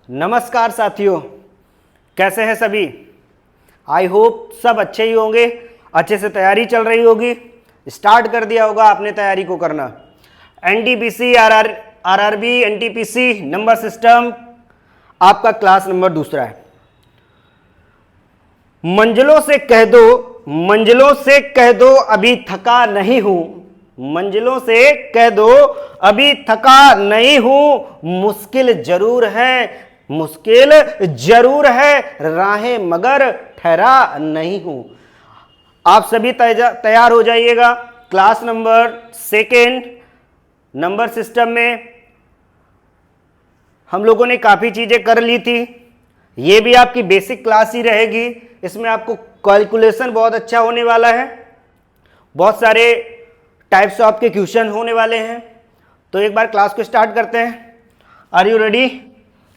नमस्कार साथियों, कैसे हैं सभी। आई होप सब अच्छे ही होंगे, अच्छे से तैयारी चल रही होगी। स्टार्ट कर दिया होगा आपने तैयारी को करना। NTPC, RRB, NTPC number system आपका क्लास नंबर दूसरा है। मंजिलों से कह दो अभी थका नहीं हूं। मंजिलों से कह दो अभी थका नहीं हूं। मुश्किल जरूर है राहें मगर ठहरा नहीं हूं। आप सभी तैयार हो जाइएगा। Class number second number system में हम लोगों ने काफी चीजें कर ली थी। ये भी आपकी बेसिक क्लास ही रहेगी। इसमें आपको कैलकुलेशन बहुत अच्छा होने वाला है। बहुत सारे टाइप्स ऑफ के क्वेश्चन होने वाले हैं। तो एक बार क्लास को स्टार्ट करते हैं। Are you ready?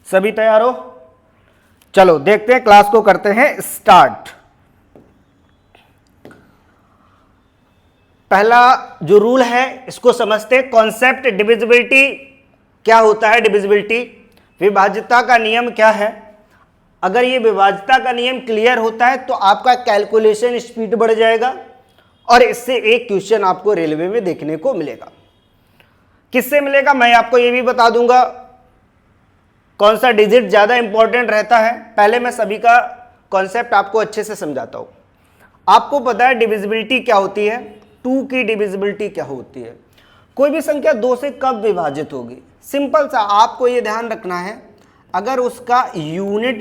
सभी तैयार हो? चलो देखते हैं, क्लास को करते हैं स्टार्ट। पहला जो रूल है इसको समझते हैं। कॉन्सेप्ट डिविजिबिलिटी क्या होता है? डिविजिबिलिटी, विभाज्यता का नियम क्या है। अगर ये विभाज्यता का नियम क्लियर होता है तो आपका कैलकुलेशन स्पीड बढ़ जाएगा और इससे एक क्वेश्चन आपको रेलवे में देखने को मिलेगा। किससे मिलेगा मैं आपको ये भी बता दूंगा। कौन सा डिजिट ज्यादा इंपॉर्टेंट रहता है, पहले मैं सभी का कॉन्सेप्ट आपको अच्छे से समझाता हूं। आपको पता है डिविजिबिलिटी क्या होती है, 2 की डिविजिबिलिटी क्या होती है। कोई भी संख्या 2 से कब विभाजित होगी, सिंपल सा आपको ये ध्यान रखना है। अगर उसका यूनिट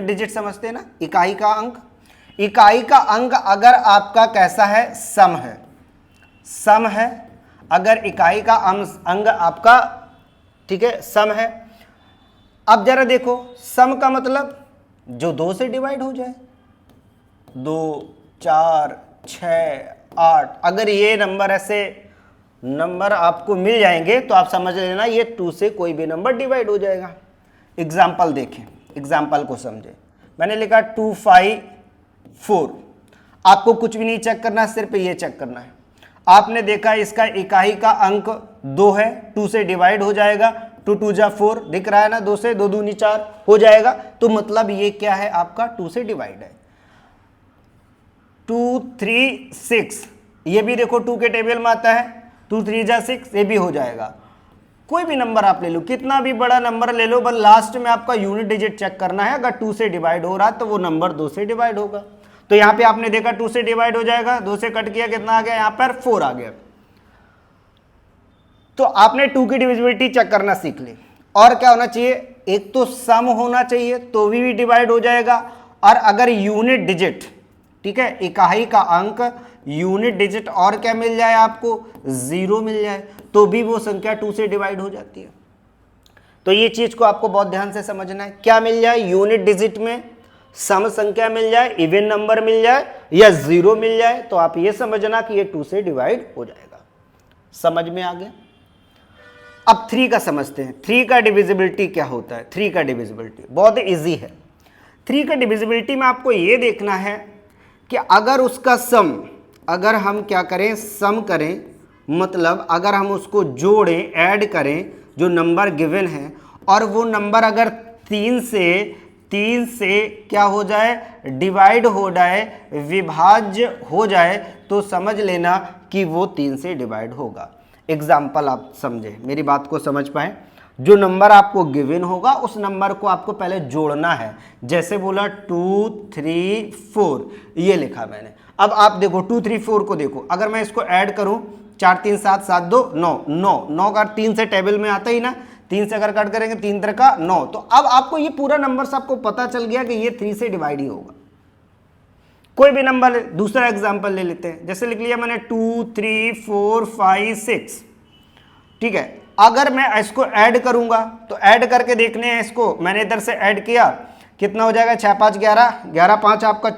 डिजिट समझते हैं ना, इकाई का अंक अगर आपका कैसा है, सम है। अगर इकाई का अंग आपका ठीक है सम है। अब जरा देखो, सम का मतलब जो 2 से डिवाइड हो जाए, 2, 4, 6, 8। अगर ये नंबर ऐसे नंबर आपको मिल जाएंगे तो आप समझ लेना ये 2 से कोई भी नंबर डिवाइड हो जाएगा। एग्जाम्पल देखें, एग्जाम्पल को समझें। मैंने लिखा 2, 5, 4। आपको कुछ भी नहीं चेक करना, सिर्फ ये चेक करना है। आपने देखा इसका इकाई का अंक 2 है, 2 से डिवाइड हो जाएगा। 2 2 जा 4 दिख रहा है ना, 2 से 2 दूनी 4 हो जाएगा। तो मतलब ये क्या है, आपका 2 से डिवाइड है। 2 3 6, ये भी देखो 2 के टेबल में आता है। 2 3 जा 6, ये भी हो जाएगा। कोई भी नंबर आप ले लो, कितना भी बड़ा नंबर ले लो, बस लास्ट में आपका यूनिट डिजिट चेक करना है। अगर 2 से डिवाइड हो रहा है तो वो नंबर 2 से डिवाइड होगा। तो यहां पे आपने देखा 2 से डिवाइड हो जाएगा, 2 से कट किया, कितना आ गया यहां पर 4 आ गया। तो आपने 2 की डिविजिबिलिटी चेक करना सीख ली। और क्या होना चाहिए, एक तो सम होना चाहिए तो भी डिवाइड हो जाएगा। और अगर यूनिट डिजिट, ठीक है, इकाई का अंक यूनिट डिजिट और क्या मिल जाए आपको, 0 मिल जाए, तो भी वो संख्या 2 से डिवाइड हो जाती है। तो ये चीज को आपको बहुत ध्यान से समझना है। क्या मिल जाए, यूनिट डिजिट में सम संख्या मिल जाए, इवन नंबर मिल जाए या 0 मिल जाए, तो आप ये समझना कि ये 2 से डिवाइड हो जाएगा। समझ में आ गया? अब 3 का समझते हैं। 3 का डिविजिबिलिटी क्या होता है। 3 का डिविजिबिलिटी बहुत इजी है। 3 का डिविजिबिलिटी में आपको ये देखना है कि अगर उसका सम, अगर हम क्या करें, सम करें, मतलब अगर हम उसको जोड़ें, ऐड करें जो नंबर गिवन है, और वो नंबर अगर 3 से क्या हो जाए, डिवाइड हो जाए, विभाज्य हो जाए, तो समझ लेना कि वो 3 से डिवाइड होगा। एग्जाम्पल आप समझे, मेरी बात को समझ पाए। जो नंबर आपको गिवन होगा उस नंबर को आपको पहले जोड़ना है। जैसे बोला 2 3 4, ये लिखा मैंने। अब आप देखो 2 3 4 को देखो, अगर मैं इसको ऐड करूं, 4 3 7 7 2 9 का 3 से टेबल में आता ही ना, 3 से अगर कट करेंगे 3 3 का 9। तो अब आपको ये पूरा नंबर आपको पता चल गया कि ये 3 से डिवाइड ही होगा। कोई भी नंबर, दूसरा एग्जाम्पल ले लेते हैं। जैसे लिख लिया मैंने 2 3 4 5 6, ठीक है। अगर मैं इसको ऐड करूंगा तो ऐड करके देखने हैं इसको, मैंने इधर से ऐड किया, कितना हो जाएगा, 6 5 11, 11 5 आपका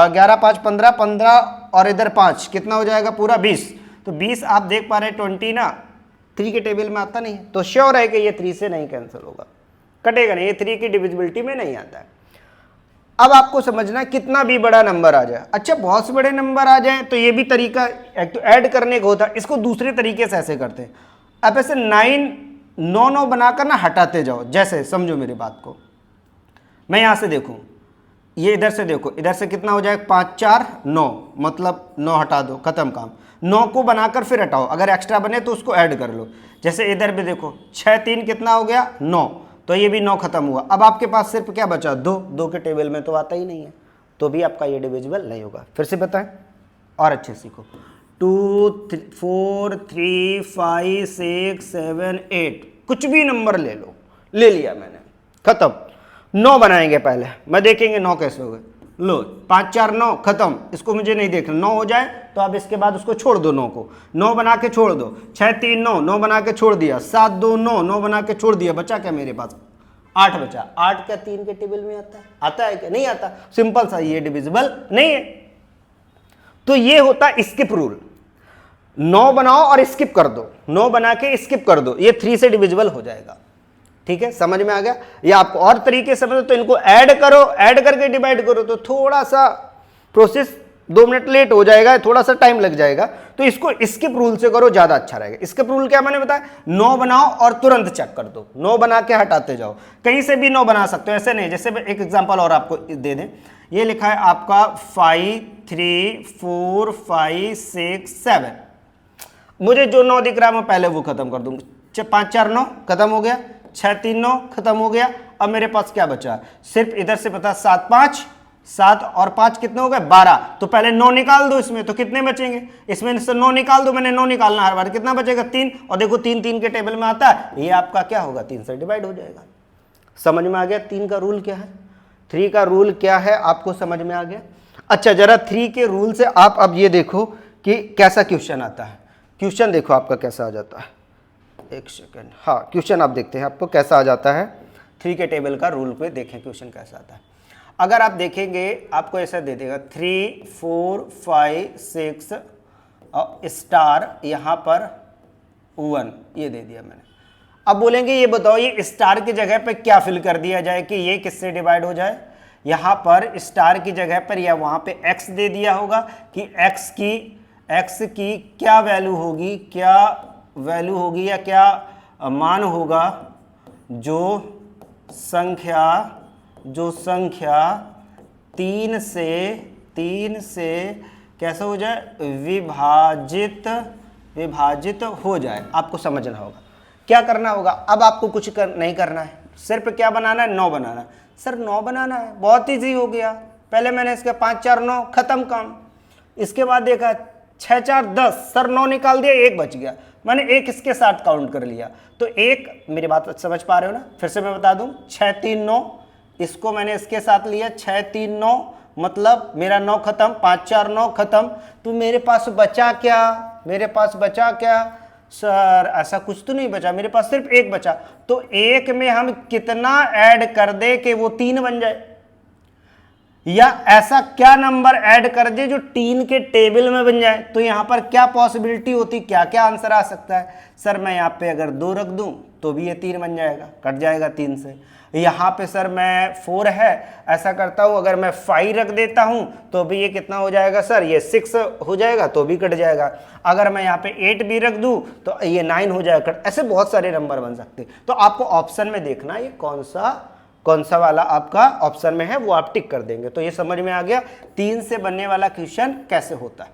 11 5 15, 15 और इधर 5, कितना हो जाएगा पूरा 20। तो 20 आप देख पा रहे हैं 20 ना, 3 के टेबल में आता नहीं है, तो श्योर है कि ये 3 से नहीं कैंसिल होगा, कटेगा नहीं, ये 3 की डिविजिबिलिटी में नहीं आता है। अब आपको समझना है कितना भी बड़ा नंबर आ जाए। अच्छा, बहुत से बड़े नंबर आ जाए तो ये भी तरीका एक तो ऐड करने का होता है, इसको दूसरे तरीके से ऐसे करते हैं। अब ऐसे 9 9 9 बनाकर ना हटाते जाओ। जैसे समझो मेरी बात को, मैं यहां से देखूं, ये इधर से देखो, इधर से कितना हो जाएगा 5 4 9, मतलब 9 हटा दो, खत्म काम। 9 को बनाकर फिर हटाओ, अगर एक्स्ट्रा बने तो उसको ऐड कर लो। जैसे इधर भी देखो 6 3 कितना हो गया 9, तो ये भी 9 खत्म हुआ। अब आपके पास सिर्फ क्या बचा 2, 2 के टेबल में तो आता ही नहीं है, तो भी आपका ये डिविजिबल नहीं होगा। फिर से बताएं और अच्छे सीखो। 2 4 3 5 6 7 8, कुछ भी नंबर ले लो, ले लिया मैंने, खत्म। 9 बनाएंगे पहले, मैं देखेंगे 9 कैसे हो गए। लो 5 4 9 खत्म, इसको मुझे नहीं देखना। 9 हो जाए तो अब इसके बाद उसको छोड़ दो, 9 को 9 बना के छोड़ दो। 6 3 9, 9 बना के छोड़ दिया। 7 2 9, 9 बना के छोड़ दिया। बचा क्या मेरे पास 8 बचा। 8 क्या 3 के टेबल में आता है? आता है क्या? नहीं आता। सिंपल सा, ये डिविजिबल नहीं है। तो ये होता है स्किप रूल। 9 बनाओ और स्किप कर दो, 9 बना के स्किप कर दो, ये 3 से डिविजिबल हो जाएगा। ठीक है, समझ में आ गया? या आपको और तरीके से समझो तो इनको ऐड करो, ऐड करके डिवाइड करो, तो थोड़ा सा प्रोसेस 2 मिनट लेट हो जाएगा, थोड़ा सा टाइम लग जाएगा। तो इसको स्किप रूल से करो, ज्यादा अच्छा रहेगा। स्किप रूल क्या मैंने बताया? 9 बनाओ और तुरंत चेक कर दो, 9 बना के हटाते जाओ। कहीं से भी 9 बना सकते हो, ऐसे नहीं। जैसे एक एग्जांपल और आपको दे दें, ये लिखा है आपका 5 3 4 5 6 7। मुझे जो 9 दिख रहा है मैं पहले वो खत्म कर दूंगा। 5 4 9 खत्म हो गया, 6 3 9 खत्म हो गया। अब मेरे पास क्या बचा? सिर्फ इधर से पता 7 5, 7 और 5 कितने हो गए 12। तो पहले 9 निकाल दो इसमें, तो कितने बचेंगे? इसमें से 9 निकाल दो, मैंने 9 निकालना हर बार, कितना बचेगा 3। और देखो 3 3 के टेबल में आता है, ये आपका क्या होगा 3 से डिवाइड हो जाएगा। समझ में आ गया 3 का रूल क्या है, 3 का रूल क्या है, आपको समझ में आ गया? अच्छा, जरा 3 के रूल से आप अब ये देखो कि कैसा क्वेश्चन आता है। क्वेश्चन देखो आपका कैसा आ जाता है, एक सेकेंड। हाँ, क्वेश्चन आप देखते हैं आपको कैसा आ जाता है। 3 के टेबल का रूल पे देखें क्वेश्चन कैसा आता है। अगर आप देखेंगे आपको ऐसा दे देगा 3 4 5 6 और स्टार यहाँ पर 1, ये दे दिया मैंने। अब बोलेंगे ये बताओ ये स्टार की जगह पे क्या फिल कर दिया जाए कि ये किससे डिवाइड हो जाए। यहाँ पर स्टार की जगह पर या वहाँ पे x दे दिया होगा कि x की क्या वैल्यू होगी, क्या वैल्यू होगी या क्या मान होगा जो संख्या 3 से कैसा हो जाए, विभाजित हो जाए। आपको समझना होगा क्या करना होगा। अब आपको कुछ नहीं करना है, सिर्फ क्या बनाना है 9 बनाना है। सर 9 बनाना है, बहुत ईजी हो गया। पहले मैंने इसका 5 4 9 खत्म काम। इसके बाद देखा 6 4 10, सर 9 निकाल दिया, 1 बच गया, मैंने 1 इसके साथ काउंट कर लिया। तो 1, मेरी बात समझ पा रहे हो ना? फिर से मैं बता दूं, 6 3 9, इसको मैंने इसके साथ लिया, 6 3 9 मतलब मेरा 9 खत्म, 5 4 9 खत्म। तो मेरे पास बचा क्या? मेरे पास बचा क्या? सर ऐसा कुछ तो नहीं बचा, मेरे पास सिर्फ 1 बचा। तो 1 में हम कितना ऐड कर दे कि वो 3 बन जाए, या ऐसा क्या नंबर ऐड कर दे जो 3 के टेबल में बन जाए। तो यहां पर क्या पॉसिबिलिटी होती, क्या क्या आंसर आ सकता है? सर मैं यहाँ पे अगर 2 रख दूं तो भी ये 3 बन जाएगा, कट जाएगा 3 से। यहाँ पे सर मैं 4 है, ऐसा करता हूँ अगर मैं 5 रख देता हूँ तो भी ये कितना हो जाएगा सर, ये 6 हो जाएगा, तो भी कट जाएगा। अगर मैं यहाँ पे 8 भी रख दूँ तो ये 9 हो जाएगा, कट। ऐसे बहुत सारे नंबर बन सकते हैं। तो आपको ऑप्शन में देखना ये कौन सा वाला आपका ऑप्शन में है, वो आप टिक कर देंगे। तो ये समझ में आ गया 3 से बनने वाला क्वेश्चन कैसे होता है।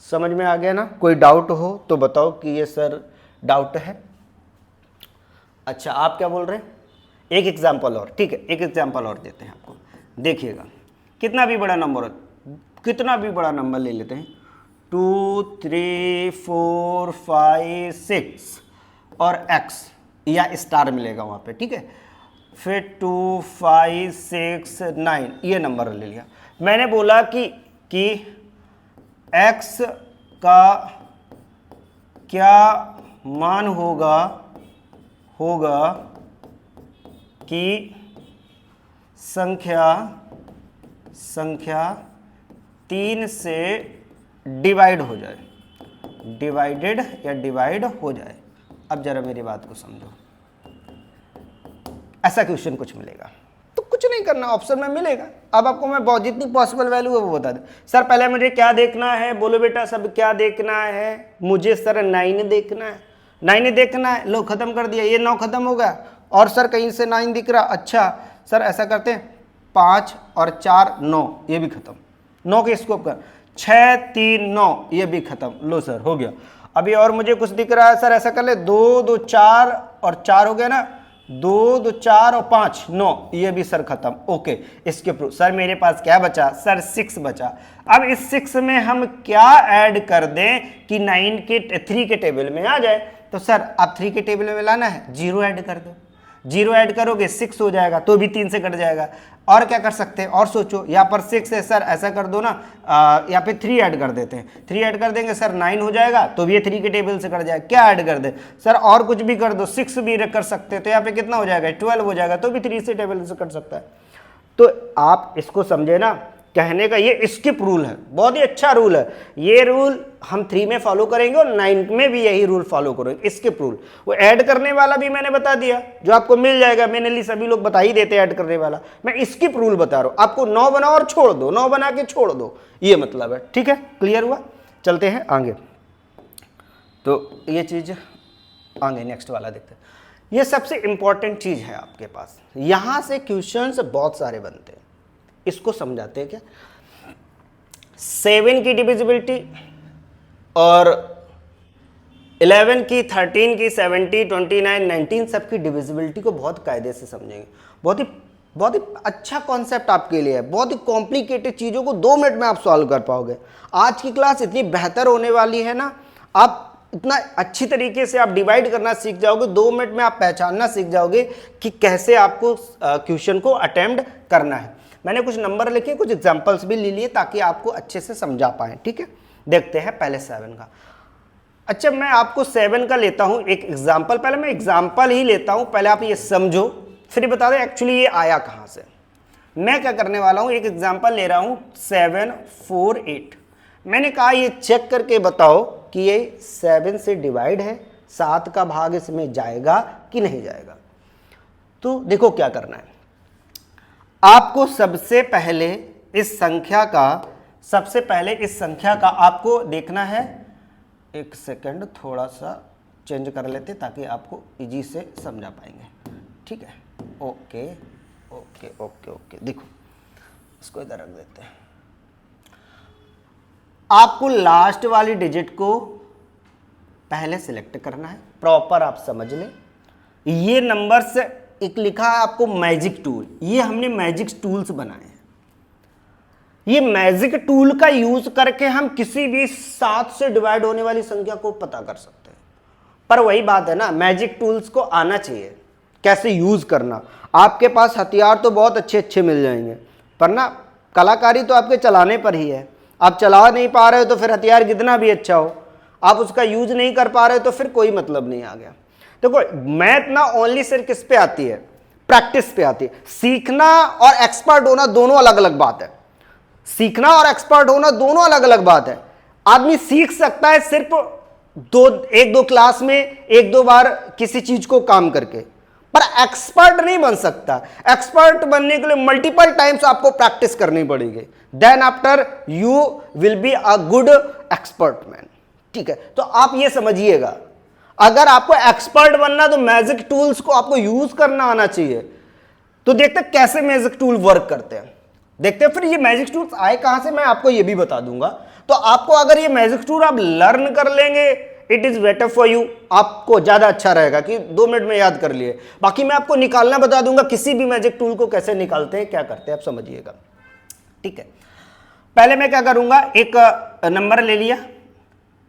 समझ में आ गया ना? कोई डाउट हो तो बताओ कि ये सर डाउट है। अच्छा, आप क्या बोल रहे हैं? एक एग्जाम्पल और, ठीक है, एक एग्जाम्पल और देते हैं आपको। देखिएगा कितना भी बड़ा नंबर हो, कितना भी बड़ा नंबर ले लेते हैं, 2 3 4 5 6 और x या स्टार मिलेगा वहाँ पे, ठीक है। फिर 2 5 6 9 ये नंबर ले लिया। मैंने बोला कि x का क्या मान होगा कि संख्या 3 से डिवाइड हो जाए, डिवाइडेड या डिवाइड हो जाए। अब जरा मेरी बात को समझो, ऐसा क्वेश्चन कुछ मिलेगा तो कुछ नहीं करना, ऑप्शन में मिलेगा। अब आपको मैं बहुत जितनी पॉसिबल वैल्यू है वो बता दें। सर पहले मुझे क्या देखना है, बोलो बेटा सब क्या देखना है? मुझे सर 9 देखना है। 9 ही देखना है, लो खत्म कर दिया, ये 9 खत्म हो गया। और सर कहीं से 9 दिख रहा, अच्छा सर ऐसा करते हैं 5 और 4 9, ये भी खत्म, 9 के स्कोप कर, 6 3 9, ये भी खत्म, लो सर हो गया। अभी और मुझे कुछ दिख रहा है सर, ऐसा कर ले 2 2 4 और 4 हो गया ना, 2 2 4 और 5 9, ये भी सर खत्म। ओके, इसके प्रूफ सर मेरे पास क्या बचा सर 6 बचा। अब इस 6 में हम क्या ऐड कर दें कि 9 के 3 के टेबल में आ जाए, तो सर आप 3 के टेबल में लाना है, 0 ऐड कर दो, 0 ऐड करोगे 6 हो जाएगा, तो भी 3 से कट जाएगा। और क्या कर सकते हैं, और सोचो, यहाँ पर 6 है सर, ऐसा कर दो ना, यहाँ पे 3 ऐड कर देते हैं, 3 ऐड कर देंगे सर 9 हो जाएगा, तो भी ये 3 के टेबल से कट जाएगा। क्या ऐड कर दे सर, और कुछ भी कर दो, 6 भी कर सकते हैं, तो यहाँ पे कितना हो जाएगा 12 हो जाएगा, तो भी 3 से टेबल से कट सकता है। तो आप इसको समझे ना, कहने का ये स्किप रूल है, बहुत ही अच्छा रूल है। ये रूल हम 3 में फॉलो करेंगे और 9 में भी यही रूल फॉलो करेंगे, स्किप रूल। वो ऐड करने वाला भी मैंने बता दिया, जो आपको मिल जाएगा, मेनली सभी लोग बता ही देते हैं ऐड करने वाला। मैं स्किप रूल बता रहा हूं आपको, 9 बनाओ और छोड़ दो, 9 बना के छोड़ दो, ये मतलब है। ठीक है, क्लियर हुआ? चलते हैं आगे। तो ये चीज आगे नेक्स्ट वाला देखते हैं। ये सबसे इंपॉर्टेंट चीज है आपके पास, यहां से क्वेश्चंस बहुत सारे बनते हैं, इसको समझाते हैं क्या। 7 की डिविजिबिलिटी और 11 की, 13 की, 70, 29, 19 सबकी डिविजिबिलिटी को बहुत कायदे से समझेंगे। बहुत ही अच्छा कॉन्सेप्ट आपके लिए है, बहुत ही कॉम्प्लिकेटेड चीज़ों को 2 मिनट में आप सॉल्व कर पाओगे। आज की क्लास इतनी बेहतर होने वाली है ना, आप इतना अच्छी तरीके से आप डिवाइड करना सीख जाओगे, 2 मिनट में आप पहचानना सीख जाओगे कि कैसे आपको क्वेश्चन को अटेम्प्ट करना है। मैंने कुछ नंबर लिखे, कुछ एग्जांपल्स भी ले लिए ताकि आपको अच्छे से समझा पाए। ठीक है, देखते हैं पहले 7 का। अच्छा, मैं आपको 7 का लेता हूं एक एग्जांपल, पहले मैं एग्जांपल ही लेता हूं, पहले आप ये समझो, फिर बता दें एक्चुअली ये आया कहां से। मैं क्या करने वाला हूं, एक एग्जांपल ले रहा हूं 7 4 8। मैंने कहा ये चेक करके बताओ कि ये 7 से डिवाइड है, 7 का भाग इसमें जाएगा कि नहीं जाएगा। तो देखो क्या करना है आपको, सबसे पहले इस संख्या का आपको देखना है। एक सेकंड, थोड़ा सा चेंज कर लेते ताकि आपको इजी से समझा पाएंगे। ठीक है, ओके ओके ओके ओके, देखो इसको इधर रख देते हैं। आपको लास्ट वाली डिजिट को पहले सिलेक्ट करना है, प्रॉपर आप समझ लें। ये नंबर से एक लिखा है आपको मैजिक टूल, ये हमने मैजिक टूल्स बनाए हैं। ये मैजिक टूल का यूज करके हम किसी भी 7 से डिवाइड होने वाली संख्या को पता कर सकते हैं। पर वही बात है ना, मैजिक टूल्स को आना चाहिए कैसे यूज करना। आपके पास हथियार तो बहुत अच्छे अच्छे मिल जाएंगे, पर ना कलाकारी तो आपके चलाने पर ही है। आप चला नहीं पा रहे हो तो फिर हथियार कितना भी अच्छा हो, आप उसका यूज नहीं कर पा रहे हो तो फिर कोई मतलब नहीं आ गया। देखो मैथ ना ओनली सिर्फ किस पे आती है, प्रैक्टिस पे आती है। सीखना और एक्सपर्ट होना दोनों अलग अलग बात है। सीखना और एक्सपर्ट होना दोनों अलग अलग बात है। आदमी सीख सकता है सिर्फ एक दो क्लास में, एक दो बार किसी चीज को काम करके, पर एक्सपर्ट नहीं बन सकता। एक्सपर्ट बनने के लिए मल्टीपल टाइम्स आपको प्रैक्टिस करनी पड़ेगी, then after you will be a good expert man. ठीक है, तो आप ये समझिएगा, अगर आपको एक्सपर्ट बनना तो मैजिक टूल्स को आपको यूज करना आना चाहिए। तो देखते हैं कैसे मैजिक टूल वर्क करते हैं, देखते हैं। फिर ये मैजिक टूल्स आए कहां से मैं आपको ये भी बता दूंगा। तो आपको अगर ये मैजिक टूल आप लर्न कर लेंगे, it is better for you, आपको ज्यादा अच्छा रहेगा कि 2 मिनट में याद कर लिए। बाकी मैं आपको निकालना बता दूंगा, किसी भी मैजिक टूल को कैसे निकालते हैं, क्या करते हैं, आप समझिएगा। ठीक है, पहले मैं क्या करूंगा, एक नंबर ले लिया।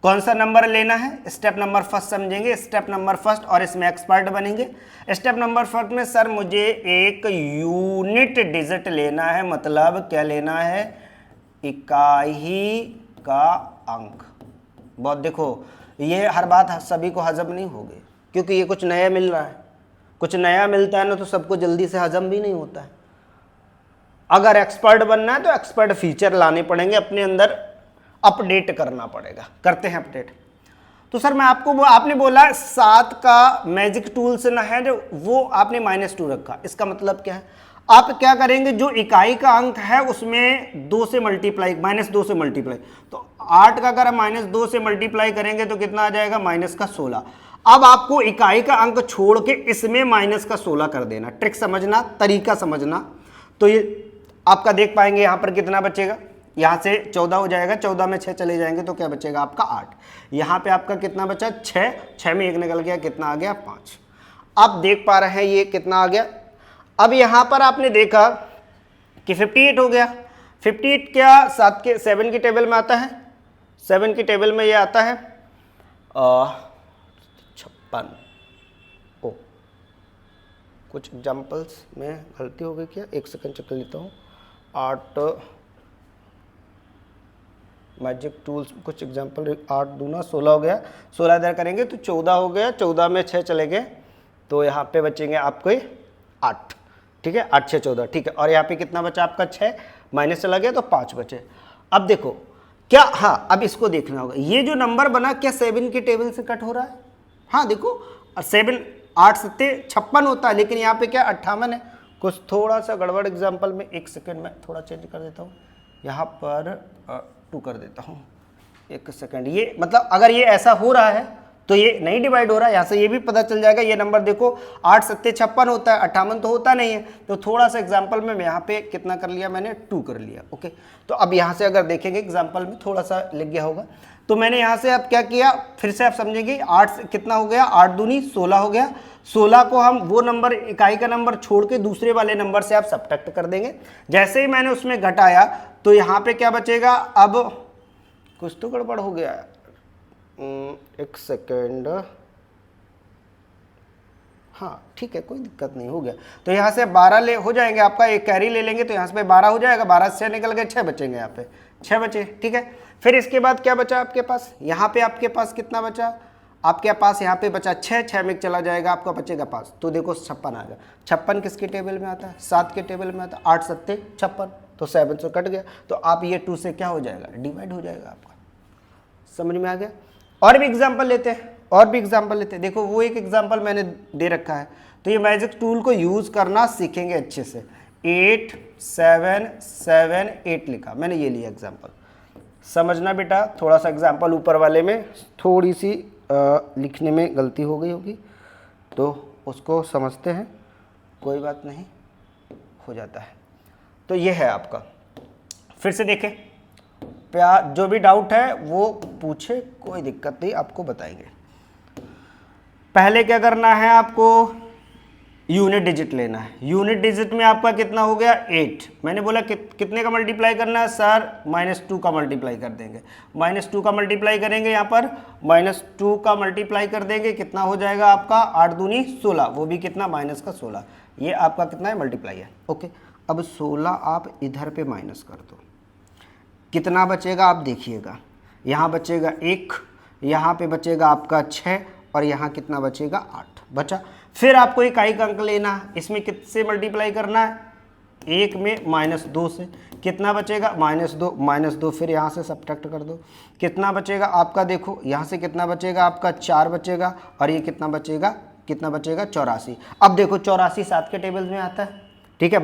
कौन सा नंबर लेना है, स्टेप नंबर फर्स्ट समझेंगे, स्टेप नंबर फर्स्ट, और इसमें एक्सपर्ट बनेंगे। स्टेप नंबर फर्स्ट में सर मुझे एक यूनिट डिजिट लेना है, मतलब क्या लेना है, इकाई का अंक। बहुत देखो, ये हर बात सभी को हजम नहीं होगी, क्योंकि ये कुछ नया मिल रहा है। कुछ नया मिलता है ना तो सबको जल्दी से हजम भी नहीं होता है। अगर एक्सपर्ट बनना है तो एक्सपर्ट फीचर लाने पड़ेंगे अपने अंदर, अपडेट करना पड़ेगा। करते हैं अपडेट। तो सर मैं आपने बोला 7 का मैजिक टूल से ना है जो, वो आपने -2 रखा। इसका मतलब क्या है, आप क्या करेंगे, जो इकाई का अंक है उसमें 2 से मल्टीप्लाई, -2 से मल्टीप्लाई, तो 8 का अगर -2 से मल्टीप्लाई करेंगे तो कितना आ जाएगा, -16। अब आपको इकाई का अंक छोड़ के इसमें माइनस का 16 कर देना, ट्रिक समझना, तरीका समझना। तो ये आपका देख पाएंगे यहां पर कितना बचेगा, यहां से 14 हो जाएगा, 14 में 6 चले जाएंगे तो क्या बचेगा आपका 8। यहां पे आपका कितना बचा 6, 6 में 1 निकल गया, कितना आ गया 5। आप देख पा रहे हैं ये कितना आ गया। अब यहां पर आपने देखा कि 58 हो गया। 58 क्या 7 की टेबल में आता है, 7 की टेबल में ये आता है 56। ओ कुछ एग्जाम्पल्स में गलती हो गई क्या, एक सेकंड चेक कर लेता हूँ। 8 मैजिक टूल्स कुछ एग्जाम्पल, 8 दूना 16 हो गया, 16 इधर करेंगे तो 14 हो गया, 14 में 6 चले गए तो यहाँ पे बचेंगे आपको 8, ठीक है, 8 6 14, ठीक है। और यहाँ पे कितना बचा आपका 6, माइनस चला गया तो 5 बचे। अब देखो क्या, हाँ अब इसको देखना होगा, ये जो नंबर बना क्या 7 की टेबल से कट हो रहा है? हाँ देखो 7 8 7 56 होता है, लेकिन यहाँ पे क्या 58 है। कुछ थोड़ा सा गड़बड़ एग्जाम्पल में, एक सेकेंड में थोड़ा चेंज कर देता हूँ, यहाँ पर 2 कर देता हूँ, एक सेकेंड। ये मतलब अगर ये ऐसा हो रहा है तो ये नहीं डिवाइड हो रहा है, यहाँ से ये भी पता चल जाएगा। ये नंबर देखो 8 7 56 होता है, 58 तो होता नहीं है। तो थोड़ा सा एग्जाम्पल में यहाँ पे कितना कर लिया मैंने, 2 कर लिया, ओके। तो अब यहाँ से अगर देखेंगे एग्जाम्पल में थोड़ा सा लिख गया होगा, तो मैंने यहाँ से अब क्या किया, फिर से आप समझेंगे 8 कितना हो गया, 8 दूनी 16 हो गया। 16 को हम वो नंबर इकाई का नंबर छोड़ के दूसरे वाले नंबर से आप सब्ट्रैक्ट कर देंगे। जैसे ही मैंने उसमें घटाया तो यहाँ पे क्या बचेगा, अब कुछ तो गड़बड़ हो गया, एक सेकेंड, हाँ ठीक है कोई दिक्कत नहीं, हो गया। तो यहाँ से 12 ले हो जाएंगे, आपका एक कैरी ले लेंगे तो यहाँ से 12 हो जाएगा, 12 से 6 निकल गए, 6 बचेंगे, यहाँ पे 6 बचे, ठीक है। फिर इसके बाद क्या बचा आपके पास, यहाँ पे आपके पास कितना बचा, आपके पास यहाँ पे बचा 6, 6 में चला जाएगा, आपका बचेगा 5। तो देखो 56 आ गया। 56 किसके टेबल में आता है, 7 के टेबल में आता है, 8 7 56, तो 7 से कट गया। तो आप ये 2 से क्या हो जाएगा, डिवाइड हो जाएगा आपका। समझ में आ गया। और भी एग्जाम्पल लेते हैं, और भी एग्जाम्पल लेते हैं। देखो वो एक एग्जाम्पल मैंने दे रखा है, तो ये मैजिक टूल को यूज़ करना सीखेंगे अच्छे से। 8 7 7 8 लिखा मैंने, ये लिया एग्जाम्पल। समझना बेटा, थोड़ा सा एग्जाम्पल ऊपर वाले में थोड़ी सी लिखने में गलती हो गई होगी, तो उसको समझते हैं, कोई बात नहीं, हो जाता है। तो ये है आपका। फिर से देखें, जो भी डाउट है वो पूछे, कोई दिक्कत नहीं, आपको बताएंगे। पहले क्या करना है आपको, यूनिट डिजिट लेना है। यूनिट डिजिट में आपका कितना हो गया 8। मैंने बोला कितने का मल्टीप्लाई करना है सर, -2 का मल्टीप्लाई कर देंगे। -2 का मल्टीप्लाई करेंगे, यहाँ पर -2 का मल्टीप्लाई कर देंगे, कितना हो जाएगा आपका 8 दूनी 16, वो भी कितना माइनस का 16। ये आपका कितना है मल्टीप्लाई है, ओके। अब 16 आप इधर पे माइनस कर दो, कितना बचेगा आप देखिएगा, यहाँ बचेगा 1, यहाँ पे बचेगा आपका 6, और यहाँ कितना बचेगा 8 बचा। फिर आपको इकाई का अंक लेना है, इसमें किससे मल्टीप्लाई करना है, 1 में -2 से, कितना बचेगा -2, फिर यहाँ से सब्ट्रैक्ट कर दो, कितना बचेगा आपका, देखो यहाँ से कितना बचेगा आपका 4 बचेगा, और ये कितना बचेगा 84। अब देखो 84 7 के टेबल में आता है, ठीक है।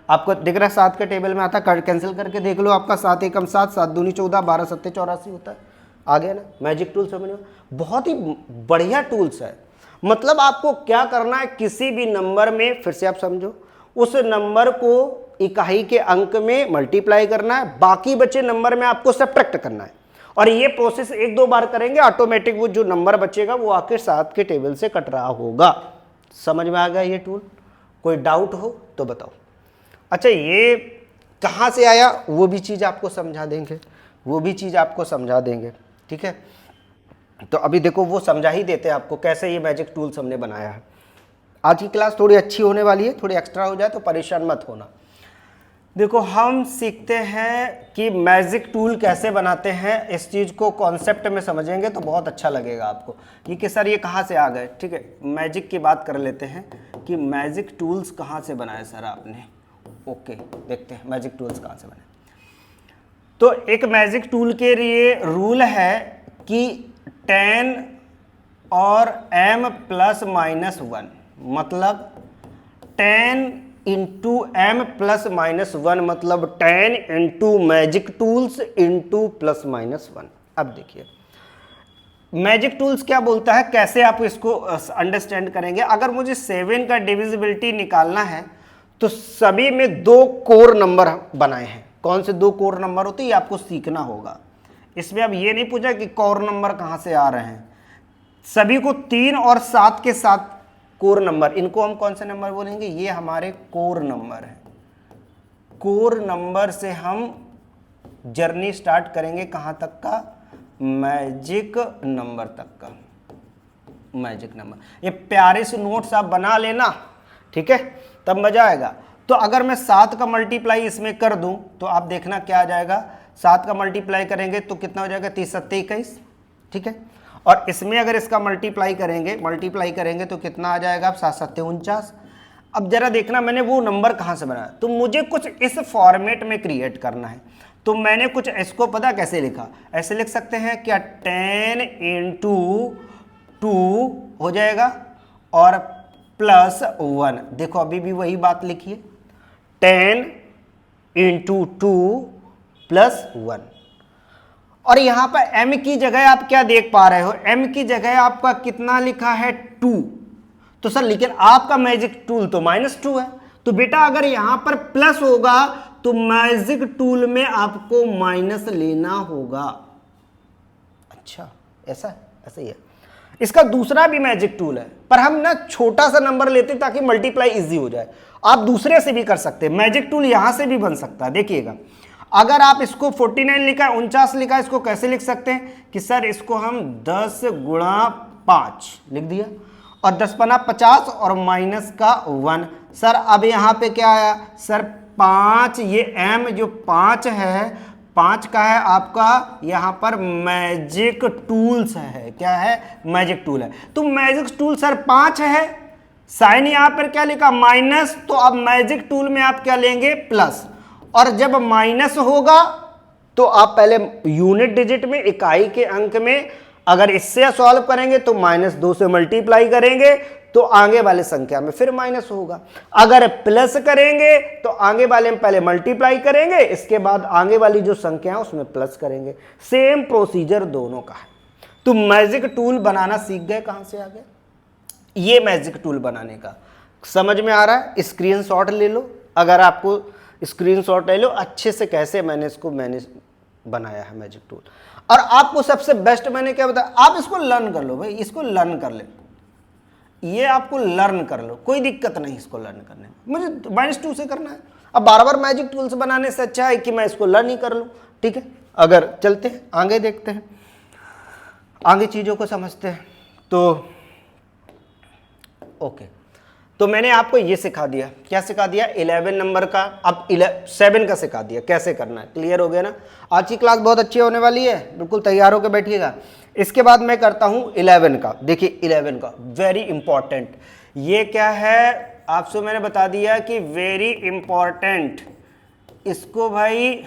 आपको दिख रहा है 7 के टेबल में आता है, कैंसिल करके देख लो, आपका 7 एकम 7, 7 दूनी 14, 12 7 84 होता है। आ गया ना मैजिक टूल, समझ में, बहुत ही बढ़िया टूल्स है। मतलब आपको क्या करना है, किसी भी नंबर में, फिर से आप समझो, उस नंबर को इकाई के अंक में मल्टीप्लाई करना है, बाकी बचे नंबर में आपको सब्ट्रैक्ट करना है। और ये प्रोसेस 1-2 बार करेंगे, ऑटोमेटिक वो जो नंबर बचेगा वो आके 7 के टेबल से कट रहा होगा। समझ में आ गया ये टूल, कोई डाउट हो तो बताओ। अच्छा ये कहाँ से आया वो भी चीज़ आपको समझा देंगे, ठीक है। तो अभी देखो वो समझा ही देते हैं आपको कैसे ये मैजिक टूल्स हमने बनाया है। आज की क्लास थोड़ी अच्छी होने वाली है, थोड़ी एक्स्ट्रा हो जाए तो परेशान मत होना। देखो हम सीखते हैं कि मैजिक टूल कैसे बनाते हैं, इस चीज़ को कॉन्सेप्ट में समझेंगे तो बहुत अच्छा लगेगा आपको। ये कि सर ये कहाँ से आ गए, ठीक है, मैजिक की बात कर लेते हैं कि मैजिक टूल्स कहाँ से बनाए सर आपने। ओके देखते हैं मैजिक टूल्स कहाँ से बने। तो एक मैजिक टूल के लिए रूल है कि 10 और m + -1, मतलब 10 इंटू m + -1, मतलब 10 इंटू मैजिक टूल्स इंटू +-1। अब देखिए मैजिक टूल्स क्या बोलता है, कैसे आप इसको अंडरस्टैंड करेंगे। अगर मुझे 7 का डिविजिबिलिटी निकालना है तो सभी में 2 कोर नंबर बनाए हैं। कौन से 2 कोर नंबर होते हैं ये आपको सीखना होगा। इसमें अब ये नहीं पूछा कि कोर नंबर कहाँ से आ रहे हैं, सभी को 3 और 7 के साथ कोर नंबर, इनको हम कौन से नंबर बोलेंगे, ये हमारे कोर नंबर हैं। कोर नंबर से हम जर्नी स्टार्ट करेंगे कहाँ तक का, मैजिक नंबर तक का। मैजिक नंबर, ये प्यारे से नोट्स आप बना लेना, ठीक है, तब मजा आएगा। तो अगर मैं 7 का मल्टीप्लाई इसमें कर दूं तो आप देखना क्या आ जाएगा, 7 का मल्टीप्लाई करेंगे तो कितना हो जाएगा, 30 7 21, ठीक है। और इसमें अगर इसका मल्टीप्लाई करेंगे तो कितना आ जाएगा, 7 7 49। अब जरा देखना मैंने वो नंबर कहाँ से बनाया, तो मुझे कुछ इस फॉर्मेट में क्रिएट करना है। तो मैंने कुछ इसको पता कैसे लिखा, ऐसे लिख सकते हैं क्या, 10 × 2 हो जाएगा और +1। देखो अभी भी वही बात लिखिए, 10 × 2 +1। और यहां पर m की जगह आप क्या देख पा रहे हो, m की जगह आपका कितना लिखा है, 2। तो सर लेकिन आपका मैजिक टूल तो -2 है, तो बेटा अगर यहां पर प्लस होगा तो मैजिक टूल में आपको माइनस लेना होगा। अच्छा ऐसा है, ऐसा ही है। इसका दूसरा भी मैजिक टूल है, पर हम ना छोटा सा नंबर लेते हैं ताकि मल्टीप्लाई इजी हो जाए। आप दूसरे से भी कर सकते हैं, मैजिक टूल यहां से भी बन सकता है। देखिएगा अगर आप इसको 49 लिखा है, 49 लिखा है, इसको कैसे लिख सकते हैं कि सर इसको हम 10 × 5 लिख दिया और 10 पना 50 और माइनस का 1। सर अब यहाँ पे क्या आया, सर 5, ये m जो 5 है, 5 का है आपका यहाँ पर मैजिक टूल्स है, क्या है, मैजिक टूल है। तो मैजिक टूल सर 5 है, साइन यहाँ पर क्या लिखा, माइनस, तो अब मैजिक टूल में आप क्या लेंगे, प्लस। और जब माइनस होगा तो आप पहले यूनिट डिजिट में, इकाई के अंक में, अगर इससे सॉल्व करेंगे तो -2 से मल्टीप्लाई करेंगे तो आगे वाले संख्या में फिर माइनस होगा। अगर प्लस करेंगे तो आगे वाले में पहले मल्टीप्लाई करेंगे, इसके बाद आगे वाली जो संख्या है उसमें प्लस करेंगे। सेम प्रोसीजर दोनों का है। तो मैजिक टूल बनाना सीख गए, कहां से आ गए, ये मैजिक टूल बनाने का समझ में आ रहा है। स्क्रीनशॉट ले लो, अगर आपको स्क्रीनशॉट ले लो अच्छे से, कैसे मैंने बनाया है मैजिक टूल। और आपको सबसे बेस्ट मैंने क्या बताया, आप इसको लर्न कर लो भाई, इसको लर्न कर ले, ये आपको लर्न कर लो, कोई दिक्कत नहीं इसको लर्न करने में। मुझे -2 से करना है, अब बार बार मैजिक टूल्स बनाने से अच्छा है कि मैं इसको लर्न ही कर लूँ, ठीक है। अगर चलते हैं आगे, देखते हैं आगे चीज़ों को समझते हैं। तो ओके, तो मैंने आपको ये सिखा दिया, क्या सिखा दिया, 11 नंबर का, अब 7 का सिखा दिया कैसे करना है। क्लियर हो गया ना। आज की क्लास बहुत अच्छी होने वाली है, बिल्कुल तैयार होकर बैठिएगा। इसके बाद मैं करता हूँ 11 का। देखिए 11 का वेरी इंपॉर्टेंट, ये क्या है आपसे मैंने बता दिया कि वेरी इंपॉर्टेंट, इसको भाई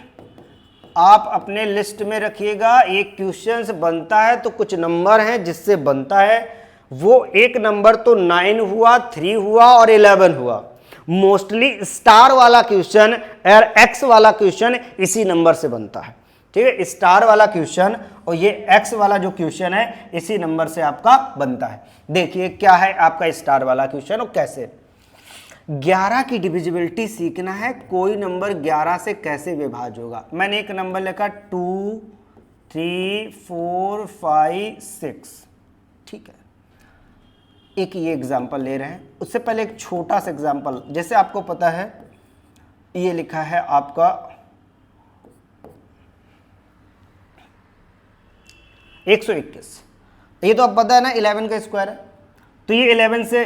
आप अपने लिस्ट में रखिएगा। एक क्वेश्चन बनता है तो कुछ नंबर हैं जिससे बनता है, वो एक नंबर तो 9 हुआ, 3 हुआ और 11 हुआ। मोस्टली स्टार वाला क्वेश्चन और एक्स वाला क्वेश्चन इसी नंबर से बनता है, ठीक है। स्टार वाला क्वेश्चन और ये एक्स वाला जो क्वेश्चन है इसी नंबर से आपका बनता है। देखिए क्या है आपका स्टार वाला क्वेश्चन और कैसे। 11 की डिविजिबिलिटी सीखना है, कोई नंबर 11 से कैसे विभाज्य होगा। मैंने एक नंबर लिखा 2 3 4 5 6, ठीक है। एक ये एग्जाम्पल ले रहे हैं, उससे पहले एक छोटा सा एग्जाम्पल, जैसे आपको पता है ये लिखा है आपका 121, ये तो अब पता है ना 11 का स्क्वायर है, तो ये 11 से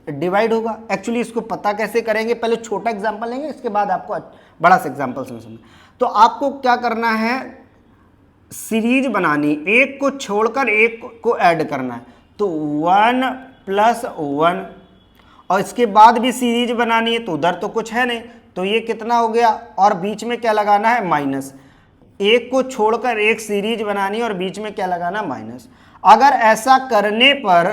डिवाइड होगा। एक्चुअली इसको पता कैसे करेंगे, पहले छोटा एग्जाम्पल लेंगे, इसके बाद आपको बड़ा सा एग्जाम्पल समझना। तो आपको क्या करना है, सीरीज बनानी, एक को छोड़कर एक को ऐड करना है, तो 1 + 1, और इसके बाद भी सीरीज बनानी है, तो उधर तो कुछ है नहीं, तो ये कितना हो गया, और बीच में क्या लगाना है, माइनस। एक को छोड़कर एक सीरीज बनानी है और बीच में क्या लगाना, माइनस। अगर ऐसा करने पर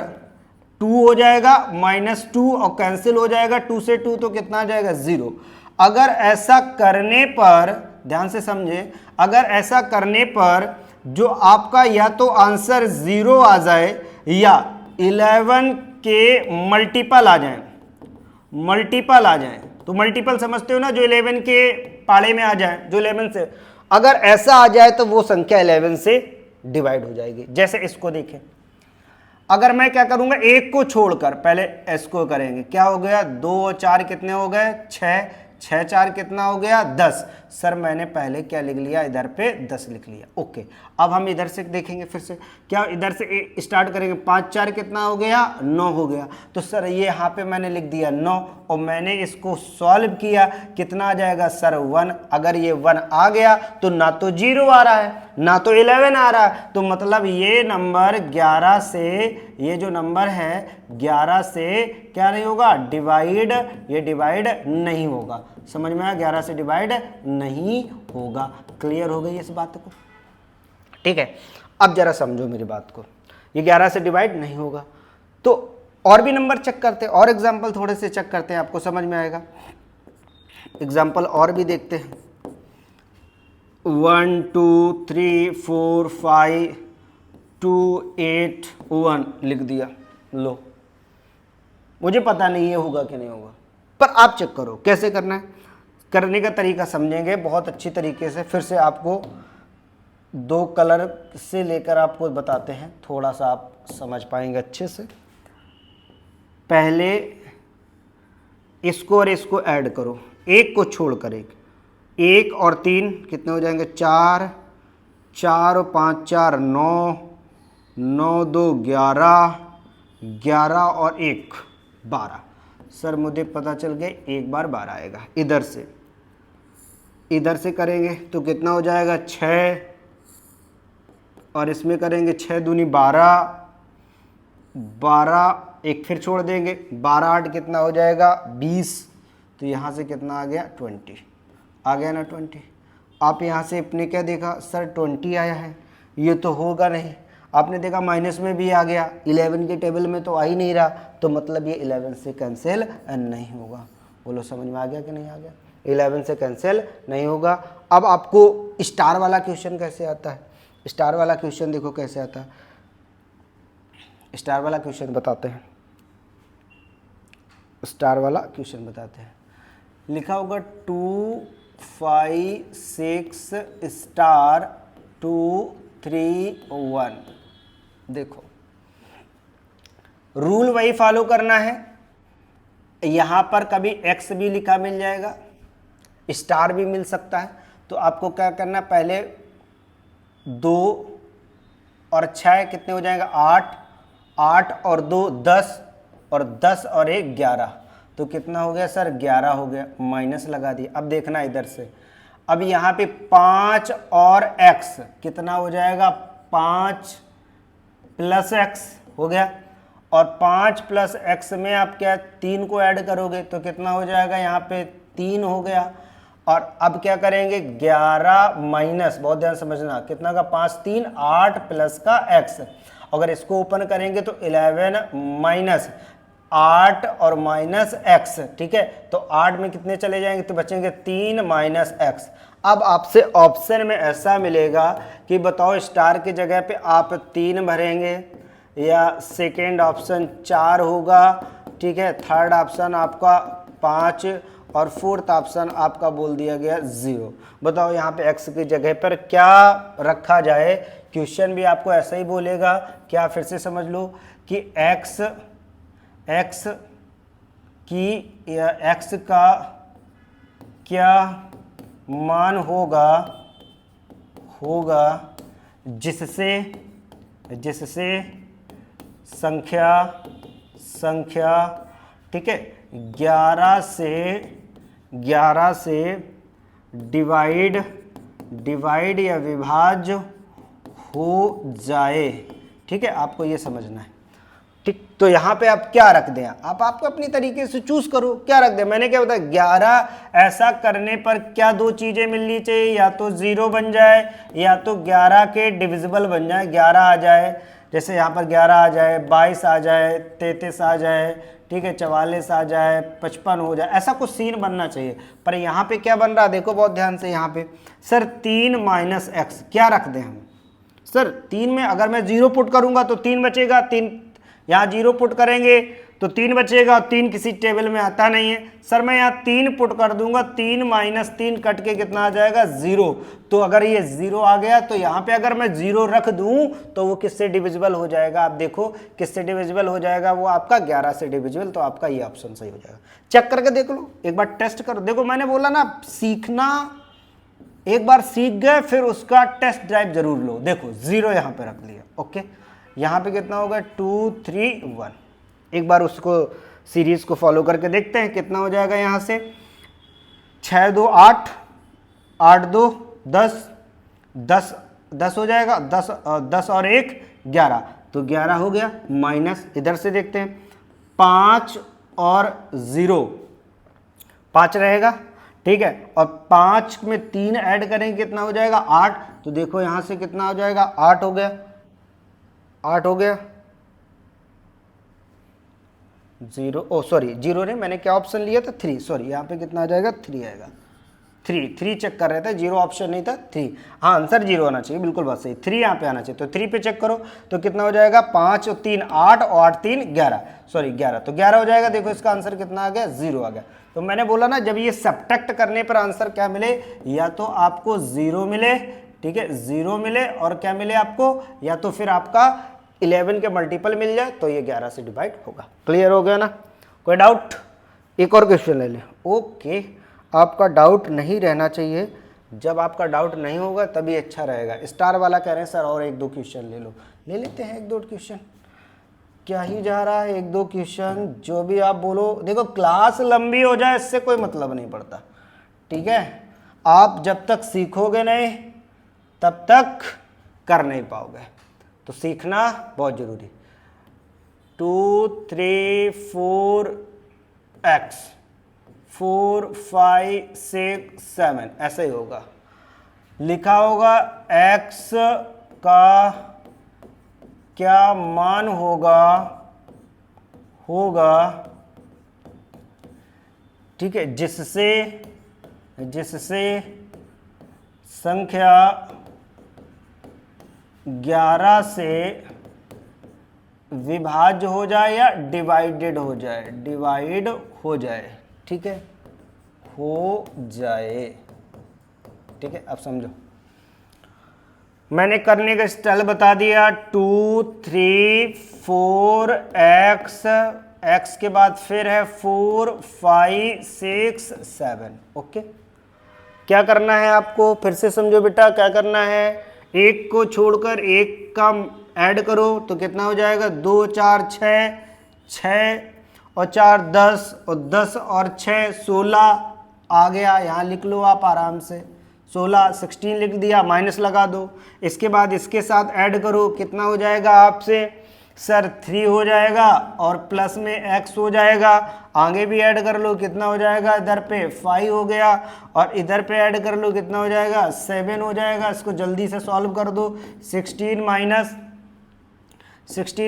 2 हो जाएगा, -2 और कैंसिल हो जाएगा, 2 से 2 तो कितना आ जाएगा, 0। अगर ऐसा करने पर, ध्यान से समझे, अगर ऐसा करने पर जो आपका या तो आंसर 0 आ जाए या 11 के मल्टीपल आ जाए, मल्टीपल आ जाए। तो मल्टीपल समझते हो ना, जो 11 के पाड़े में आ जाए, जो 11 से अगर ऐसा आ जाए तो वो संख्या 11 से डिवाइड हो जाएगी। जैसे इसको देखें, अगर मैं क्या करूंगा, एक को छोड़कर पहले इसको करेंगे, क्या हो गया 2 और 4 कितने हो गए 6, 6 4 कितना हो गया 10। सर मैंने पहले क्या लिख लिया, इधर पे 10 लिख लिया। ओके, अब हम इधर से देखेंगे, फिर से क्या इधर से स्टार्ट करेंगे, 5 4 कितना हो गया 9 हो गया। तो सर ये यहाँ पे मैंने लिख दिया 9 और मैंने इसको सॉल्व किया, कितना आ जाएगा सर 1। अगर ये 1 आ गया तो ना तो 0 आ रहा है ना तो 11 आ रहा है, तो मतलब ये नंबर 11 से, ये जो नंबर है 11 से क्या नहीं होगा डिवाइड, ये डिवाइड नहीं होगा। समझ में आया, 11 से डिवाइड नहीं होगा। क्लियर हो गई इस बात को, ठीक है। अब जरा समझो मेरी बात को, ये 11 से डिवाइड नहीं होगा। तो और भी नंबर चेक करते हैं, और एग्जाम्पल थोड़े से चेक करते हैं, आपको समझ में आएगा। एग्जाम्पल और भी देखते हैं। 1 2 3 4 5 2 8 1 लिख दिया। लो, मुझे पता नहीं ये होगा कि नहीं होगा, पर आप चेक करो कैसे करना है। करने का तरीका समझेंगे बहुत अच्छी तरीके से। फिर से आपको 2 कलर से लेकर आपको बताते हैं, थोड़ा सा आप समझ पाएंगे अच्छे से। पहले इसको और इसको ऐड करो, एक को छोड़कर एक, 1 और 3 कितने हो जाएंगे 4, 4 और 5 4 9, 9 2 11, 11 और 1 12। सर मुझे पता चल गया एक बार 12 आएगा। इधर से करेंगे तो कितना हो जाएगा 6, और इसमें करेंगे 6 दूनी 12, 12 एक फिर छोड़ देंगे, 12 8 कितना हो जाएगा 20। तो यहाँ से कितना आ गया 20 आ गया ना 20। आप यहाँ से अपने क्या देखा सर 20 आया है, ये तो होगा नहीं। आपने देखा माइनस में भी आ गया, 11 के टेबल में तो आ ही नहीं रहा, तो मतलब ये 11 से कैंसिल नहीं होगा। बोलो समझ में आ गया कि नहीं आ गया, 11 से कैंसिल नहीं होगा। अब आपको स्टार वाला क्वेश्चन कैसे आता है, स्टार वाला क्वेश्चन देखो कैसे आता है। स्टार वाला क्वेश्चन बताते हैं, स्टार वाला क्वेश्चन बताते हैं। लिखा होगा 2 5 6 स्टार 2 3 1। देखो रूल वही फॉलो करना है, यहां पर कभी एक्स भी लिखा मिल जाएगा, स्टार भी मिल सकता है। तो आपको क्या करना, पहले 2 और 6 कितने हो जाएगा 8, 8 और 2 10, और 10 और 1 11। तो कितना हो गया सर 11 हो गया, माइनस लगा दिया। अब देखना इधर से, अब यहाँ पे 5 और x कितना हो जाएगा 5 प्लस x हो गया, और 5 प्लस x में आप क्या 3 को ऐड करोगे तो कितना हो जाएगा यहाँ पे 3 हो गया। और अब क्या करेंगे 11 माइनस, बहुत ध्यान समझना, कितना का 5 3 8 प्लस का x। अगर इसको ओपन करेंगे तो 11 माइनस 8 और माइनस x, ठीक है। तो 8 में कितने चले जाएंगे तो बचेंगे 3 माइनस x। अब आपसे ऑप्शन में ऐसा मिलेगा कि बताओ स्टार की जगह पे आप 3 भरेंगे या सेकेंड ऑप्शन 4 होगा, ठीक है, थर्ड ऑप्शन आपका 5 और फोर्थ ऑप्शन आपका बोल दिया गया 0। बताओ यहाँ पे x की जगह पर क्या रखा जाए। क्वेश्चन भी आपको ऐसा ही बोलेगा, क्या फिर से समझ लो कि x की या x का क्या मान होगा जिससे संख्या ठीक है 11 से डिवाइड या विभाज्य हो जाए, ठीक है। आपको ये समझना है, ठीक। तो यहाँ पे आप क्या रख दें, आपको अपनी तरीके से चूज करो क्या रख दें। मैंने क्या बताया 11 ऐसा करने पर क्या 2 चीजें मिलनी चाहिए, या तो 0 बन जाए या तो 11 के डिविजिबल बन जाए, 11 आ जाए, जैसे यहाँ पर 11 आ जाए, 22 आ जाए, 33 आ जाए, ठीक है, 44 आ जाए, 55 हो जाए, ऐसा कुछ सीन बनना चाहिए। पर यहाँ पे क्या बन रहा है देखो बहुत ध्यान से, यहाँ पे सर 3 माइनस एक्स क्या रख दें हम, सर 3 में अगर मैं 0 पुट करूंगा तो 3 बचेगा, 3 यहाँ 0 पुट करेंगे तो 3 बचेगा, 3 किसी टेबल में आता नहीं है। सर मैं यहाँ 3 पुट कर दूंगा, 3 माइनस 3 कट के कितना आ जाएगा 0। तो अगर ये 0 आ गया तो यहाँ पे अगर मैं 0 रख दूं तो वो किससे डिविजिबल हो जाएगा, आप देखो किससे डिविजिबल हो जाएगा, वो आपका 11 से डिविजिबल। तो आपका ये ऑप्शन सही हो जाएगा। चेक करके देख लो, एक बार टेस्ट करो। देखो मैंने बोला ना, सीखना, एक बार सीख गए फिर उसका टेस्ट ड्राइव जरूर लो। देखो 0 यहाँ पे रख लिया, ओके, यहाँ पे कितना होगा 2 3 1। एक बार उसको सीरीज को फॉलो करके देखते हैं कितना हो जाएगा। यहाँ से 6 2 8, 8 2 10, 10 हो जाएगा, 10 और 1 11, तो 11 हो गया। माइनस इधर से देखते हैं, 5 और 0 5 रहेगा, ठीक है, और 5 में 3 ऐड करेंगे कितना हो जाएगा 8। तो देखो यहाँ से कितना हो जाएगा 8 हो गया, 8 हो गया। 0 सॉरी 0 नहीं, मैंने क्या ऑप्शन लिया था 3, सॉरी यहाँ पे कितना आ जाएगा 3 आएगा। 3 चेक कर रहे थे, 0 ऑप्शन नहीं था 3। हाँ आंसर 0 होना चाहिए, बिल्कुल बात सही, 3 यहाँ पे आना चाहिए। तो 3 पे चेक करो तो कितना हो जाएगा 5 और 3 8 और 8 3 11, सॉरी 11, तो 11 हो जाएगा। देखो इसका आंसर कितना आ गया 0 आ गया। तो मैंने बोला ना, जब ये सब्ट्रैक्ट करने पर आंसर क्या मिले, या तो आपको 0 मिले, ठीक है 0 मिले, और क्या मिले आपको, या तो फिर आपका 11 के मल्टीपल मिल जाए, तो ये 11 से डिवाइड होगा। क्लियर हो गया ना, कोई डाउट? एक और क्वेश्चन ले लें। ओके, आपका डाउट नहीं रहना चाहिए, जब आपका डाउट नहीं होगा तभी अच्छा रहेगा। स्टार वाला कह रहे हैं सर और 1-2 क्वेश्चन ले लो, ले लेते हैं 1-2 क्वेश्चन, क्या ही जा रहा है, 1-2 क्वेश्चन जो भी आप बोलो। देखो क्लास लंबी हो जाए इससे कोई मतलब नहीं पड़ता, ठीक है, आप जब तक सीखोगे नहीं तब तक कर नहीं पाओगे, तो सीखना बहुत जरूरी। 2 3 4 x 4 5 6 7 ऐसे ही होगा, लिखा होगा x का क्या मान होगा, ठीक है, जिससे संख्या 11 से विभाज्य हो जाए या डिवाइड हो जाए, ठीक है, हो जाए, ठीक है। अब समझो, मैंने करने का स्टाइल बता दिया। 2 3 4 x के बाद फिर है 4 5 6 7, ओके। क्या करना है आपको, फिर से समझो बेटा, क्या करना है, एक को छोड़कर एक का ऐड करो तो कितना हो जाएगा 2 4 6, 6 और 4 10, और 10 और 6 16 आ गया। यहाँ लिख लो आप आराम से, 16 16 लिख दिया, माइनस लगा दो। इसके बाद इसके साथ ऐड करो, कितना हो जाएगा आपसे सर 3 हो जाएगा, और प्लस में x हो जाएगा। आगे भी ऐड कर लो, कितना हो जाएगा, इधर पे 5 हो गया, और इधर पे ऐड कर लो, कितना हो जाएगा 7 हो जाएगा। इसको जल्दी से सॉल्व कर दो, 16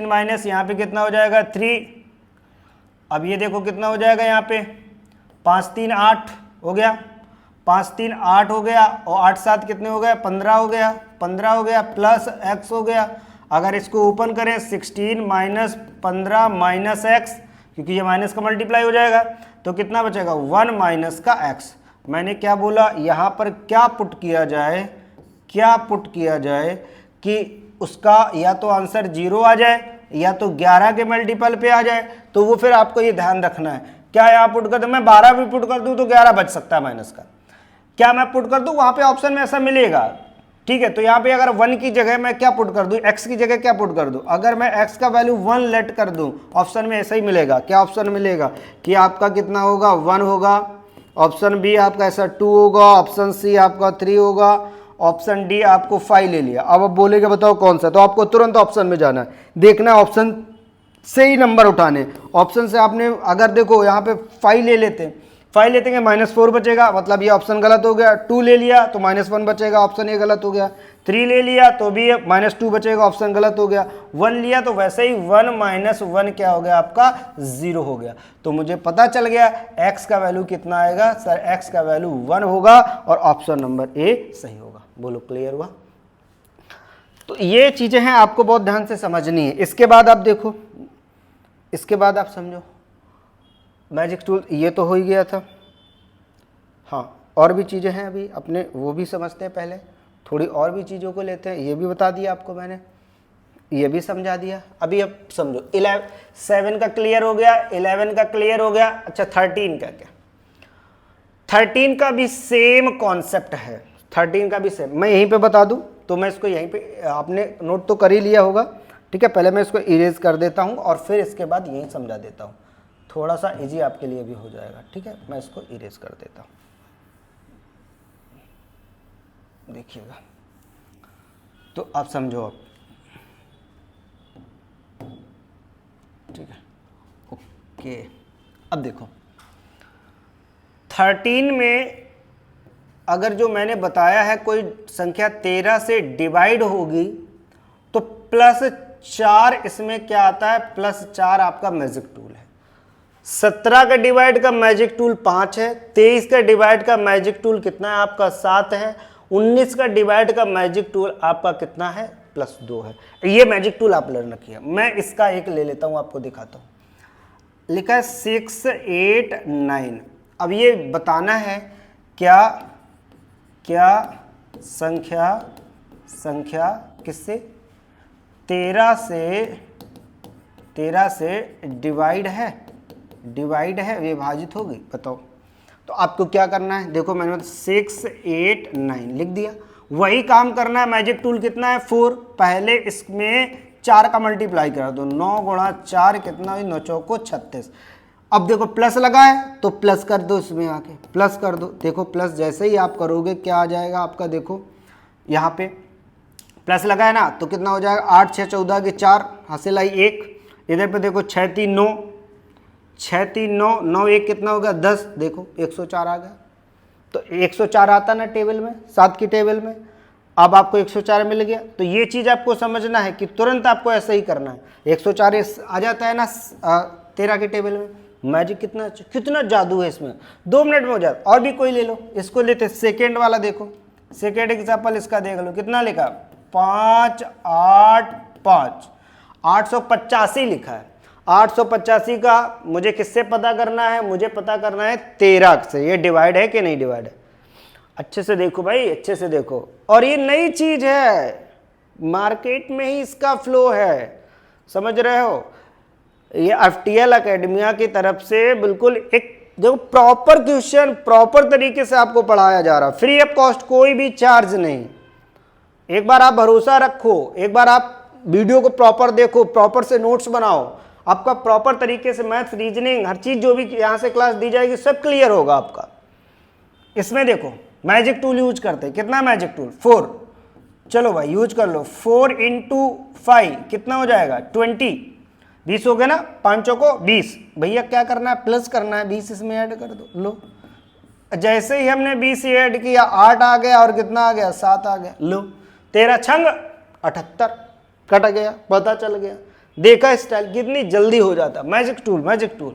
माइनस यहाँ पे कितना हो जाएगा 3। अब ये देखो कितना हो जाएगा, यहाँ पे 5 3 8 हो गया, 5 3 8 हो गया, और 8 7 कितने हो गए 15 हो गया, 15 हो गया, प्लस x हो गया। अगर इसको ओपन करें 16 माइनस 15 माइनस x, क्योंकि ये माइनस का मल्टीप्लाई हो जाएगा, तो कितना बचेगा 1 माइनस का x। मैंने क्या बोला, यहाँ पर क्या पुट किया जाए कि उसका या तो आंसर 0 आ जाए या तो 11 के मल्टीपल पे आ जाए। तो वो फिर आपको ये ध्यान रखना है, क्या यहाँ पुट कर दूँ, मैं 12 भी पुट कर दूँ तो 11 बच सकता है माइनस का, क्या मैं पुट कर दूँ, वहाँ पे ऑप्शन में ऐसा मिलेगा, ठीक है। तो यहाँ पे अगर 1 की जगह मैं क्या पुट कर दूँ, x की जगह क्या पुट कर दूँ, अगर मैं x का वैल्यू 1 लेट कर दूँ, ऑप्शन में ऐसा ही मिलेगा। क्या ऑप्शन मिलेगा कि आपका कितना होगा 1 होगा, ऑप्शन बी आपका ऐसा 2 होगा, ऑप्शन सी आपका 3 होगा, ऑप्शन डी आपको 5 ले लिया। अब आप बोलेगा बताओ कौन सा, तो आपको तुरंत ऑप्शन में जाना है, देखना ऑप्शन से ही नंबर उठाने। ऑप्शन से आपने अगर देखो यहाँ पे 5 ले लेते हैं, 5 लेते हैं -4 बचेगा, मतलब ये ऑप्शन गलत हो गया। 2 ले लिया तो -1 बचेगा, ऑप्शन ये गलत हो गया। 3 ले लिया तो भी -2 बचेगा, ऑप्शन गलत हो गया। 1 लिया तो वैसे ही 1 माइनस 1 क्या हो गया आपका 0 हो गया। तो मुझे पता चल गया x का वैल्यू कितना आएगा, सर x का वैल्यू 1 होगा और ऑप्शन नंबर ए सही होगा। बोलो क्लियर हुआ? तो ये चीजें हैं आपको बहुत ध्यान से समझनी है। इसके बाद आप देखो, इसके बाद आप समझो मैजिक टूल ये तो हो ही गया था। हाँ, और भी चीज़ें हैं अभी अपने, वो भी समझते हैं पहले, थोड़ी और भी चीज़ों को लेते हैं। ये भी बता दिया आपको मैंने, ये भी समझा दिया। अभी अब समझो 7 का क्लियर हो गया, 11 का क्लियर हो गया। अच्छा 13 का क्या? 13 का भी सेम कॉन्सेप्ट है, 13 का भी सेम। मैं यहीं पे बता दूं तो मैं इसको यहीं पे, आपने नोट तो कर ही लिया होगा, ठीक है। पहले मैं इसको इरेज कर देता हूं और फिर इसके बाद यहीं समझा देता हूं, थोड़ा सा इजी आपके लिए भी हो जाएगा, ठीक है। मैं इसको इरेज कर देता हूं, देखिएगा तो आप समझो अब, ठीक है। ओके, अब देखो 13 में अगर जो मैंने बताया है कोई संख्या 13 से डिवाइड होगी तो +4 इसमें क्या आता है, +4 आपका मैजिक टूल है। 17 का डिवाइड का मैजिक टूल 5 है, 23 का डिवाइड का मैजिक टूल कितना है आपका 7 है, 19 का डिवाइड का मैजिक टूल आपका कितना है +2 है। ये मैजिक टूल आप लर्न किया। मैं इसका एक ले लेता हूं, आपको दिखाता हूं। लिखा है 6, 8, 9। अब ये बताना है क्या क्या संख्या किससे 13 से डिवाइड है, विभाजित होगी, बताओ। तो आपको क्या करना है, देखो मैंने 6, 8, 9 लिख दिया। वही काम करना है, मैजिक टूल कितना है 4, पहले इसमें 4 का मल्टीप्लाई करा दो, 9 गुणा 4 कितना हुई, 9 चौको 36। अब देखो प्लस लगा है तो प्लस कर दो, इसमें आके प्लस कर दो। देखो प्लस जैसे ही आप करोगे क्या आ जाएगा आपका, देखो यहाँ पे प्लस लगा है ना, तो कितना हो जाएगा 8, 6, 14 के 4, हासिल आई 1। इधर पे देखो 6, 3, 9, 6, 3, 9, 9, 1 कितना हो गया 10, देखो 104 आ गया। तो 104 आता ना टेबल में, 7 की टेबल में, अब आपको 104 मिल गया। तो ये चीज़ आपको समझना है कि तुरंत आपको ऐसा ही करना है। 104 आ जाता है ना 13 के टेबल में। मैजिक कितना जादू है इसमें, 2 मिनट में हो जाता। और भी कोई ले लो, इसको लेते सेकेंड वाला, देखो सेकेंड एग्जाम्पल इसका देख लो, कितना लिखा 5, 8, 5, 885 लिखा है। 885 का मुझे किससे पता करना है, मुझे पता करना है 13 से। ये डिवाइड है कि नहीं डिवाइड है, अच्छे से देखो भाई, अच्छे से देखो। और ये नई चीज है, मार्केट में ही इसका फ्लो है, समझ रहे हो। ये FTL एकेडमिया की तरफ से बिल्कुल एक देखो प्रॉपर क्वेश्चन, प्रॉपर तरीके से आपको पढ़ाया जा रहा, फ्री ऑफ कॉस्ट, कोई भी चार्ज नहीं। एक बार आप भरोसा रखो, एक बार आप वीडियो को प्रॉपर देखो, प्रॉपर से नोट्स बनाओ, आपका प्रॉपर तरीके से मैथ्स, रीजनिंग, हर चीज जो भी यहाँ से क्लास दी जाएगी सब क्लियर होगा आपका। इसमें देखो मैजिक टूल यूज करते हैं, कितना मैजिक टूल 4, चलो भाई यूज कर लो। 4 × 5 कितना हो जाएगा 20, 20 हो गया ना, 5 को 20। भैया क्या करना है, प्लस करना है, 20 इसमें ऐड कर दो। लो जैसे ही हमने 20 ऐड किया 8 आ गया, और कितना आ गया 7 आ गया। लो 13 छंग 78 कट गया, पता चल गया। देखा स्टाइल कितनी जल्दी हो जाता। Magic tool, magic tool.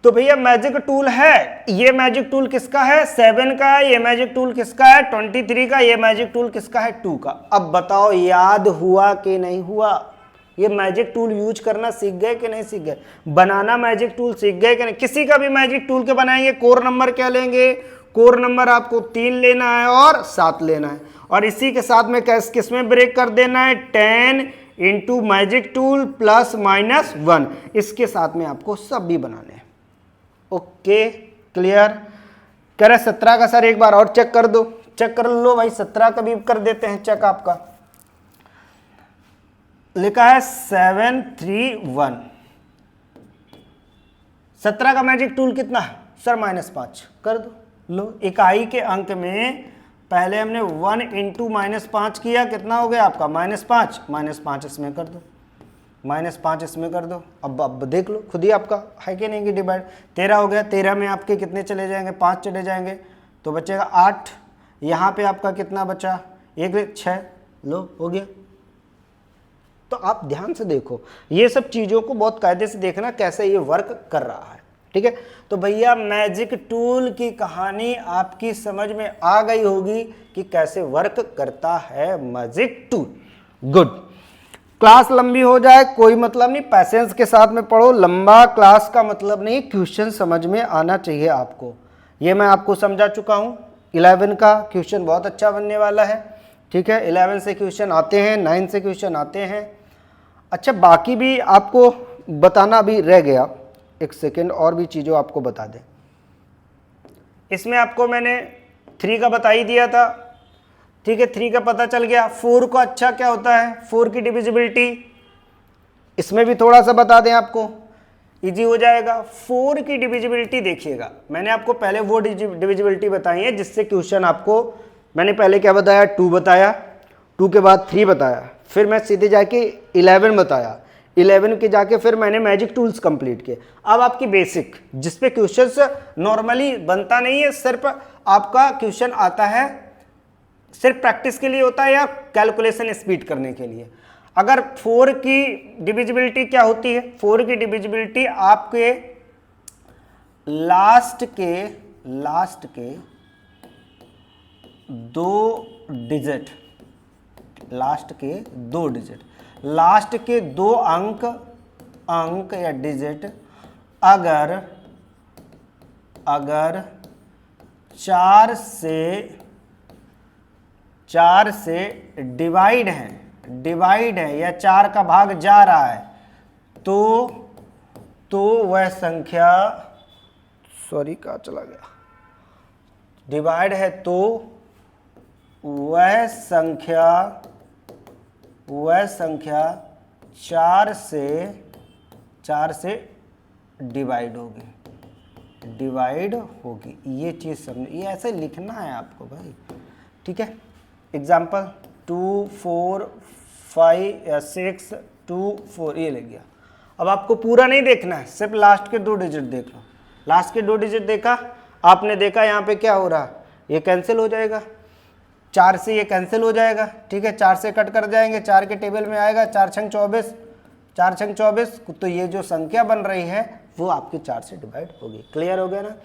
तो भैया मैजिक टूल है, ये मैजिक टूल किसका है 7 का है, ये मैजिक टूल किसका है 23 का, ये मैजिक टूल किसका है 2 का। अब बताओ याद हुआ कि नहीं हुआ, ये मैजिक टूल यूज करना सीख गए कि नहीं सीख गए, बनाना मैजिक टूल सीख गए कि नहीं। किसी का भी मैजिक टूल के बनाएंगे, कोर नंबर क्या लेंगे, कोर नंबर आपको 3 लेना है और 7 लेना है, और इसी के साथ में किस में ब्रेक कर देना है 10 × मैजिक टूल +-1, इसके साथ में आपको सब भी बनाने हैं। Okay clear. कह रहे 17 का सर एक बार और चेक कर दो, चेक कर लो भाई, 17 का भी कर देते हैं चेक। आपका लिखा है 731, 17 का मैजिक टूल कितना है सर -5 कर दो। लो इकाई के अंक में पहले हमने 1 × -5 किया, कितना हो गया आपका -5, -5 इसमें कर दो, -5 इसमें कर दो। अब देख लो खुद ही आपका है कि नहीं कि डिवाइड। 13 हो गया, 13 में आपके कितने चले जाएंगे 5 चले जाएंगे, तो बचेगा 8। यहाँ पे आपका कितना बचा 1, 6, लो हो गया। तो आप ध्यान से देखो, ये सब चीज़ों को बहुत कायदे से देखना कैसे ये वर्क कर रहा है, ठीक है। तो भैया मैजिक टूल की कहानी आपकी समझ में आ गई होगी कि कैसे वर्क करता है मैजिक टूल। गुड। क्लास लंबी हो जाए कोई मतलब नहीं, पैसेंस के साथ में पढ़ो। लंबा क्लास का मतलब नहीं, क्वेश्चन समझ में आना चाहिए आपको। ये मैं आपको समझा चुका हूँ। 11 का क्वेश्चन बहुत अच्छा बनने वाला है, ठीक है। 11 से क्वेश्चन आते हैं, 9 से क्वेश्चन आते हैं। अच्छा, बाकी भी आपको बताना भी रह गया, एक सेकेंड और भी चीज़ों आपको बता दें। इसमें आपको मैंने 3 का बता ही दिया था, ठीक है। 3 का पता चल गया। 4 का अच्छा क्या होता है, 4 की डिविजिबिलिटी, इसमें भी थोड़ा सा बता दें आपको, इजी हो जाएगा। 4 की डिविजिबिलिटी देखिएगा, मैंने आपको पहले वो डिविजिबिलिटी बताई है जिससे क्वेश्चन आपको, मैंने पहले क्या बताया, 2 बताया, 2 के बाद 3 बताया, फिर मैं सीधे जाके 11 बताया, 11 के जाके फिर मैंने मैजिक टूल्स कंप्लीट किए। अब आपकी बेसिक जिस पे क्वेश्चन नॉर्मली बनता नहीं है, सिर्फ आपका क्वेश्चन आता है सिर्फ प्रैक्टिस के लिए होता है या कैलकुलेशन स्पीड करने के लिए। अगर 4 की डिविजिबिलिटी क्या होती है, 4 की डिविजिबिलिटी आपके लास्ट के 2 डिजिट, लास्ट के 2 डिजिट, लास्ट के 2 अंक या डिजिट अगर 4 से डिवाइड है या 4 का भाग जा रहा है तो वह संख्या, सॉरी कहाँ चला गया, डिवाइड है तो वह संख्या 4 से डिवाइड होगी। ये चीज़ समझ, ये ऐसे लिखना है आपको भाई, ठीक है। एग्जाम्पल 2, 4, 5 या 6, 2, 4 ये लिख गया। अब आपको पूरा नहीं देखना है, सिर्फ लास्ट के 2 डिजिट देख लो। लास्ट के 2 डिजिट देखा आपने, देखा यहाँ पे क्या हो रहा, ये कैंसिल हो जाएगा, 4 से ये कैंसिल हो जाएगा, ठीक है। 4 से कट कर जाएंगे, 4 के टेबल में आएगा 4 छंग 24, 4 छंग 24, तो ये जो संख्या बन रही है वो आपकी 4 से डिवाइड होगी। क्लियर हो गया ना।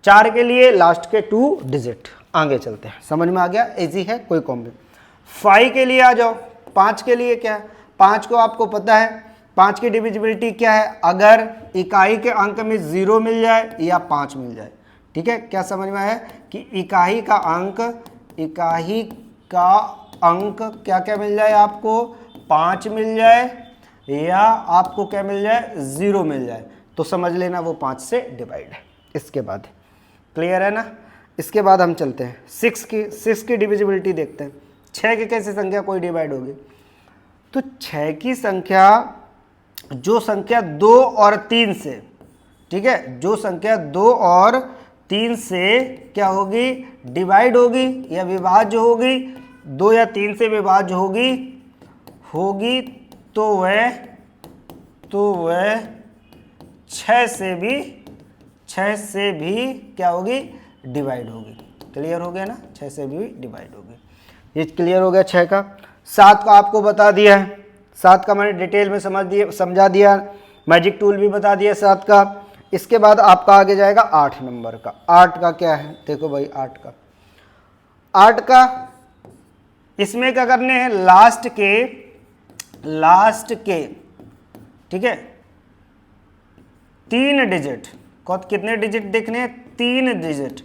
4 के लिए लास्ट के 2 डिजिट। आगे चलते हैं, समझ में आ गया, इजी है, कोई कॉम्प्लिकेट। 5 के लिए आ जाओ। 5 के लिए क्या है, 5 को आपको पता है 5 की डिविजिबिलिटी क्या है, अगर इकाई के अंक में 0 मिल जाए या 5 मिल जाए, ठीक है। क्या समझ में आया कि इकाई का अंक क्या क्या मिल जाए आपको, 5 मिल जाए या आपको क्या मिल जाए, 0 मिल जाए, तो समझ लेना वो 5 से डिवाइड है। इसके बाद क्लियर है ना। इसके बाद हम चलते हैं 6 की डिविजिबिलिटी देखते हैं। 6 की कैसे संख्या कोई डिवाइड होगी, तो 6 की संख्या, जो संख्या 2 और 3 से, ठीक है, जो संख्या 2 और 3 से क्या होगी, डिवाइड होगी या विभाज्य होगी, 2 या 3 से विभाज्य होगी तो वह 6 से भी क्या होगी, डिवाइड होगी। क्लियर हो गया ना, 6 से भी डिवाइड होगी। ये क्लियर हो गया 6 का। 7 का आपको बता दिया है, 7 का मैंने डिटेल में समझा दिया, मैजिक टूल भी बता दिया 7 का। इसके बाद आपका आगे जाएगा 8 नंबर का। 8 का क्या है, देखो भाई 8 का इसमें क्या करने हैं, लास्ट के ठीक है 3 डिजिट, कितने डिजिट देखने हैं, 3 डिजिट।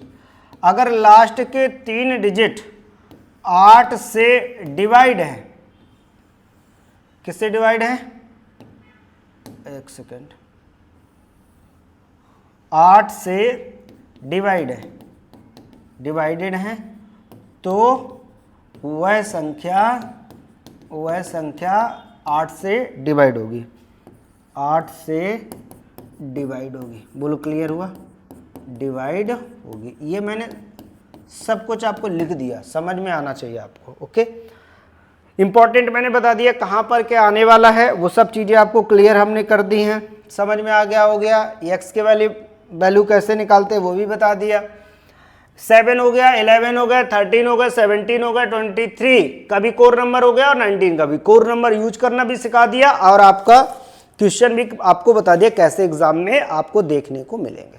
अगर लास्ट के 3 डिजिट 8 से डिवाइड है, किससे डिवाइड है, एक सेकेंड, 8 से डिवाइडेड है तो वह संख्या 8 से डिवाइड होगी, 8 से डिवाइड होगी। बोलो क्लियर हुआ, डिवाइड होगी। ये मैंने सब कुछ आपको लिख दिया, समझ में आना चाहिए आपको, ओके। इंपॉर्टेंट मैंने बता दिया कहाँ पर क्या आने वाला है, वो सब चीज़ें आपको क्लियर हमने कर दी हैं, समझ में आ गया हो गया। एक्स के वैल्यू कैसे निकालते हैं वो भी बता दिया। 7 हो गया, 11 हो गया, 13 हो गया, 17 हो गया, 23 का भी कोर नंबर हो गया और 19 का भी कोर नंबर यूज करना भी सिखा दिया, और आपका क्वेश्चन भी आपको बता दिया कैसे एग्जाम में आपको देखने को मिलेंगे।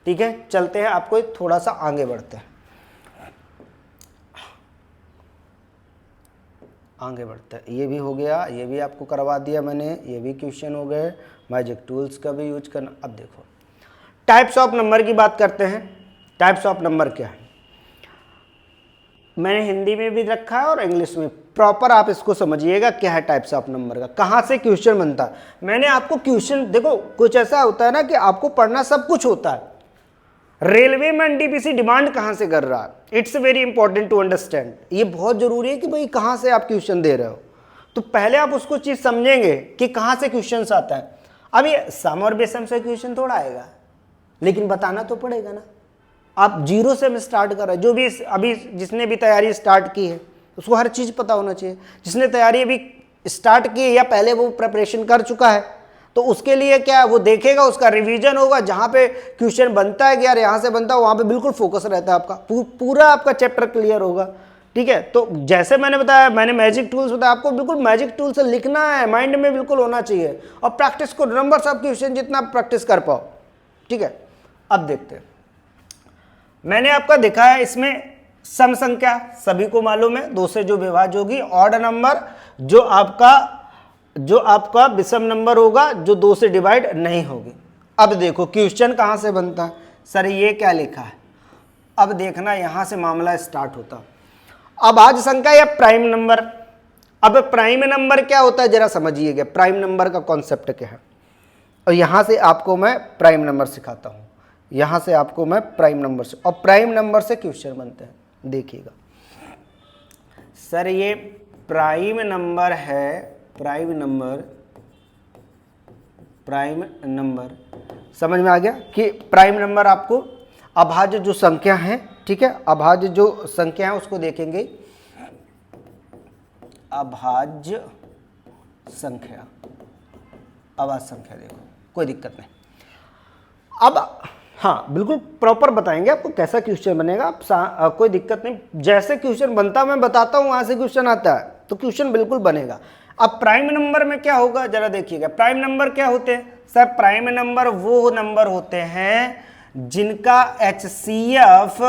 ठीक है, चलते हैं, आपको थोड़ा सा आगे बढ़ते हैं। आगे बढ़ते हैं। ये भी हो गया, ये भी आपको करवा दिया मैंने, ये भी क्वेश्चन हो गए। मैजिक टूल्स का भी यूज करना। अब देखो टाइप्स ऑफ नंबर की बात करते हैं। टाइप्स ऑफ नंबर क्या है, मैंने हिंदी में भी रखा है और इंग्लिश में। प्रॉपर आप इसको समझिएगा क्या है टाइप्स ऑफ नंबर का, कहाँ से क्वेश्चन बनता है। मैंने आपको क्वेश्चन देखो, कुछ ऐसा होता है ना कि आपको पढ़ना सब कुछ होता है, रेलवे में एनटीपीसी डिमांड कहाँ से कर रहा है, it's very important to understand. ये बहुत जरूरी है कि भाई कहाँ से आप क्वेश्चन दे रहे हो, तो पहले आप उसको चीज समझेंगे कि कहाँ से क्वेश्चन आता है। अब ये सम और बेसम से क्वेश्चन थोड़ा आएगा, लेकिन बताना तो पड़ेगा ना। आप जीरो से स्टार्ट कर रहे हैं, जो भी अभी जिसने भी तैयारी स्टार्ट की है उसको हर चीज़ पता होना चाहिए। जिसने तैयारी अभी स्टार्ट की है या पहले वो प्रिपरेशन कर चुका है, तो उसके लिए क्या है, वो देखेगा, उसका रिवीजन होगा, जहाँ पे क्वेश्चन बनता है कि यार यहाँ से बनता है, वहाँ पे बिल्कुल फोकस रहता है आपका, पूरा आपका चैप्टर क्लियर होगा। ठीक है, तो जैसे मैंने बताया, मैंने मैजिक टूल्स बताया आपको, बिल्कुल मैजिक टूल से लिखना है, माइंड में बिल्कुल होना चाहिए, और प्रैक्टिस को नंबर्स ऑफ क्वेश्चन जितना प्रैक्टिस कर पाओ। ठीक है, अब देखते हैं। मैंने आपका देखा है इसमें सम संख्या सभी को मालूम है, 2 से जो विभाज्य होगी, ऑड नंबर जो आपका विषम नंबर होगा जो 2 से डिवाइड नहीं होगी। अब देखो क्वेश्चन कहां से बनता है, सर ये क्या लिखा है। अब देखना यहां से मामला स्टार्ट होता। अभाज्य संख्या या प्राइम नंबर। अब प्राइम नंबर क्या होता है जरा समझिएगा, प्राइम नंबर का कॉन्सेप्ट क्या है, और यहां से आपको मैं प्राइम नंबर सिखाता हूं। यहां से आपको मैं प्राइम नंबर से, और प्राइम नंबर से क्वेश्चन बनते हैं। देखिएगा सर ये प्राइम नंबर है, प्राइम नंबर समझ में आ गया कि प्राइम नंबर आपको अभाज्य जो संख्या है, ठीक है, अभाज्य जो संख्या है उसको देखेंगे, अभाज्य संख्या, अभाज्य संख्या देखो कोई दिक्कत नहीं। अब हाँ बिल्कुल प्रॉपर बताएंगे आपको कैसा क्वेश्चन बनेगा, आप कोई दिक्कत नहीं, जैसे क्वेश्चन बनता मैं बताता हूँ, वहां से क्वेश्चन आता है तो क्वेश्चन बिल्कुल बनेगा। अब प्राइम नंबर में क्या होगा जरा देखिएगा, प्राइम नंबर क्या होते हैं सर, प्राइम नंबर वो नंबर होते हैं जिनका HCF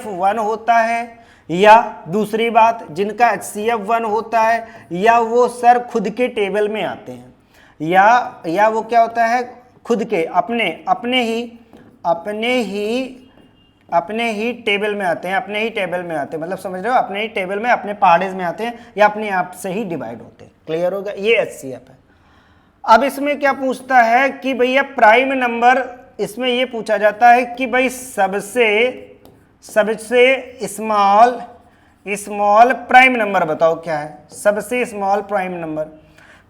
1 होता है, या दूसरी बात जिनका HCF 1 होता है, या वो सर खुद के टेबल में आते हैं, या वो क्या होता है खुद के अपने ही टेबल में आते हैं, मतलब समझ रहे हो, अपने ही टेबल में, अपने पहाड़े में आते हैं, या अपने आप से ही डिवाइड होते हैं। क्लियर होगा, ये HCF है। अब इसमें क्या पूछता है कि भैया प्राइम नंबर, इसमें ये पूछा जाता है कि भाई सबसे स्मॉल प्राइम नंबर बताओ क्या है, सबसे स्मॉल प्राइम नंबर।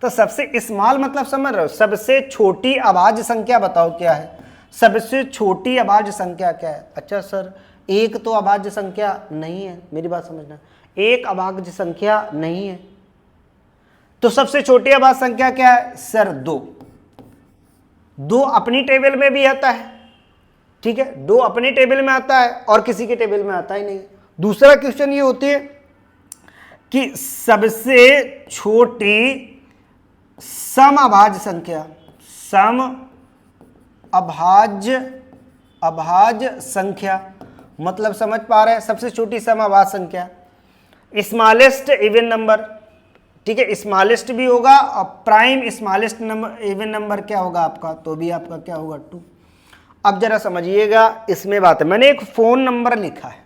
तो सबसे स्मॉल मतलब समझ रहे हो, सबसे छोटी अभाज्य संख्या बताओ क्या है, सबसे छोटी अभाज्य संख्या क्या है। अच्छा सर एक तो अभाज्य संख्या नहीं है, मेरी बात समझना, एक अभाज्य संख्या नहीं है, तो सबसे छोटी अभाज्य संख्या क्या है सर, 2 अपनी टेबल में भी आता है, ठीक है, 2 अपनी टेबल में आता है और किसी के टेबल में आता ही नहीं। दूसरा क्वेश्चन ये होती है कि सबसे छोटी सम अभाज्य संख्या, मतलब समझ पा रहे हैं, सबसे छोटी सम अभाज्य संख्या, स्मॉलेस्ट इवन नंबर, ठीक है, स्मॉलेस्ट भी होगा, और prime smallest number even number क्या होगा आपका, तो भी आपका क्या होगा 2। अब जरा समझिएगा इसमें बात है, मैंने एक फोन नंबर लिखा है,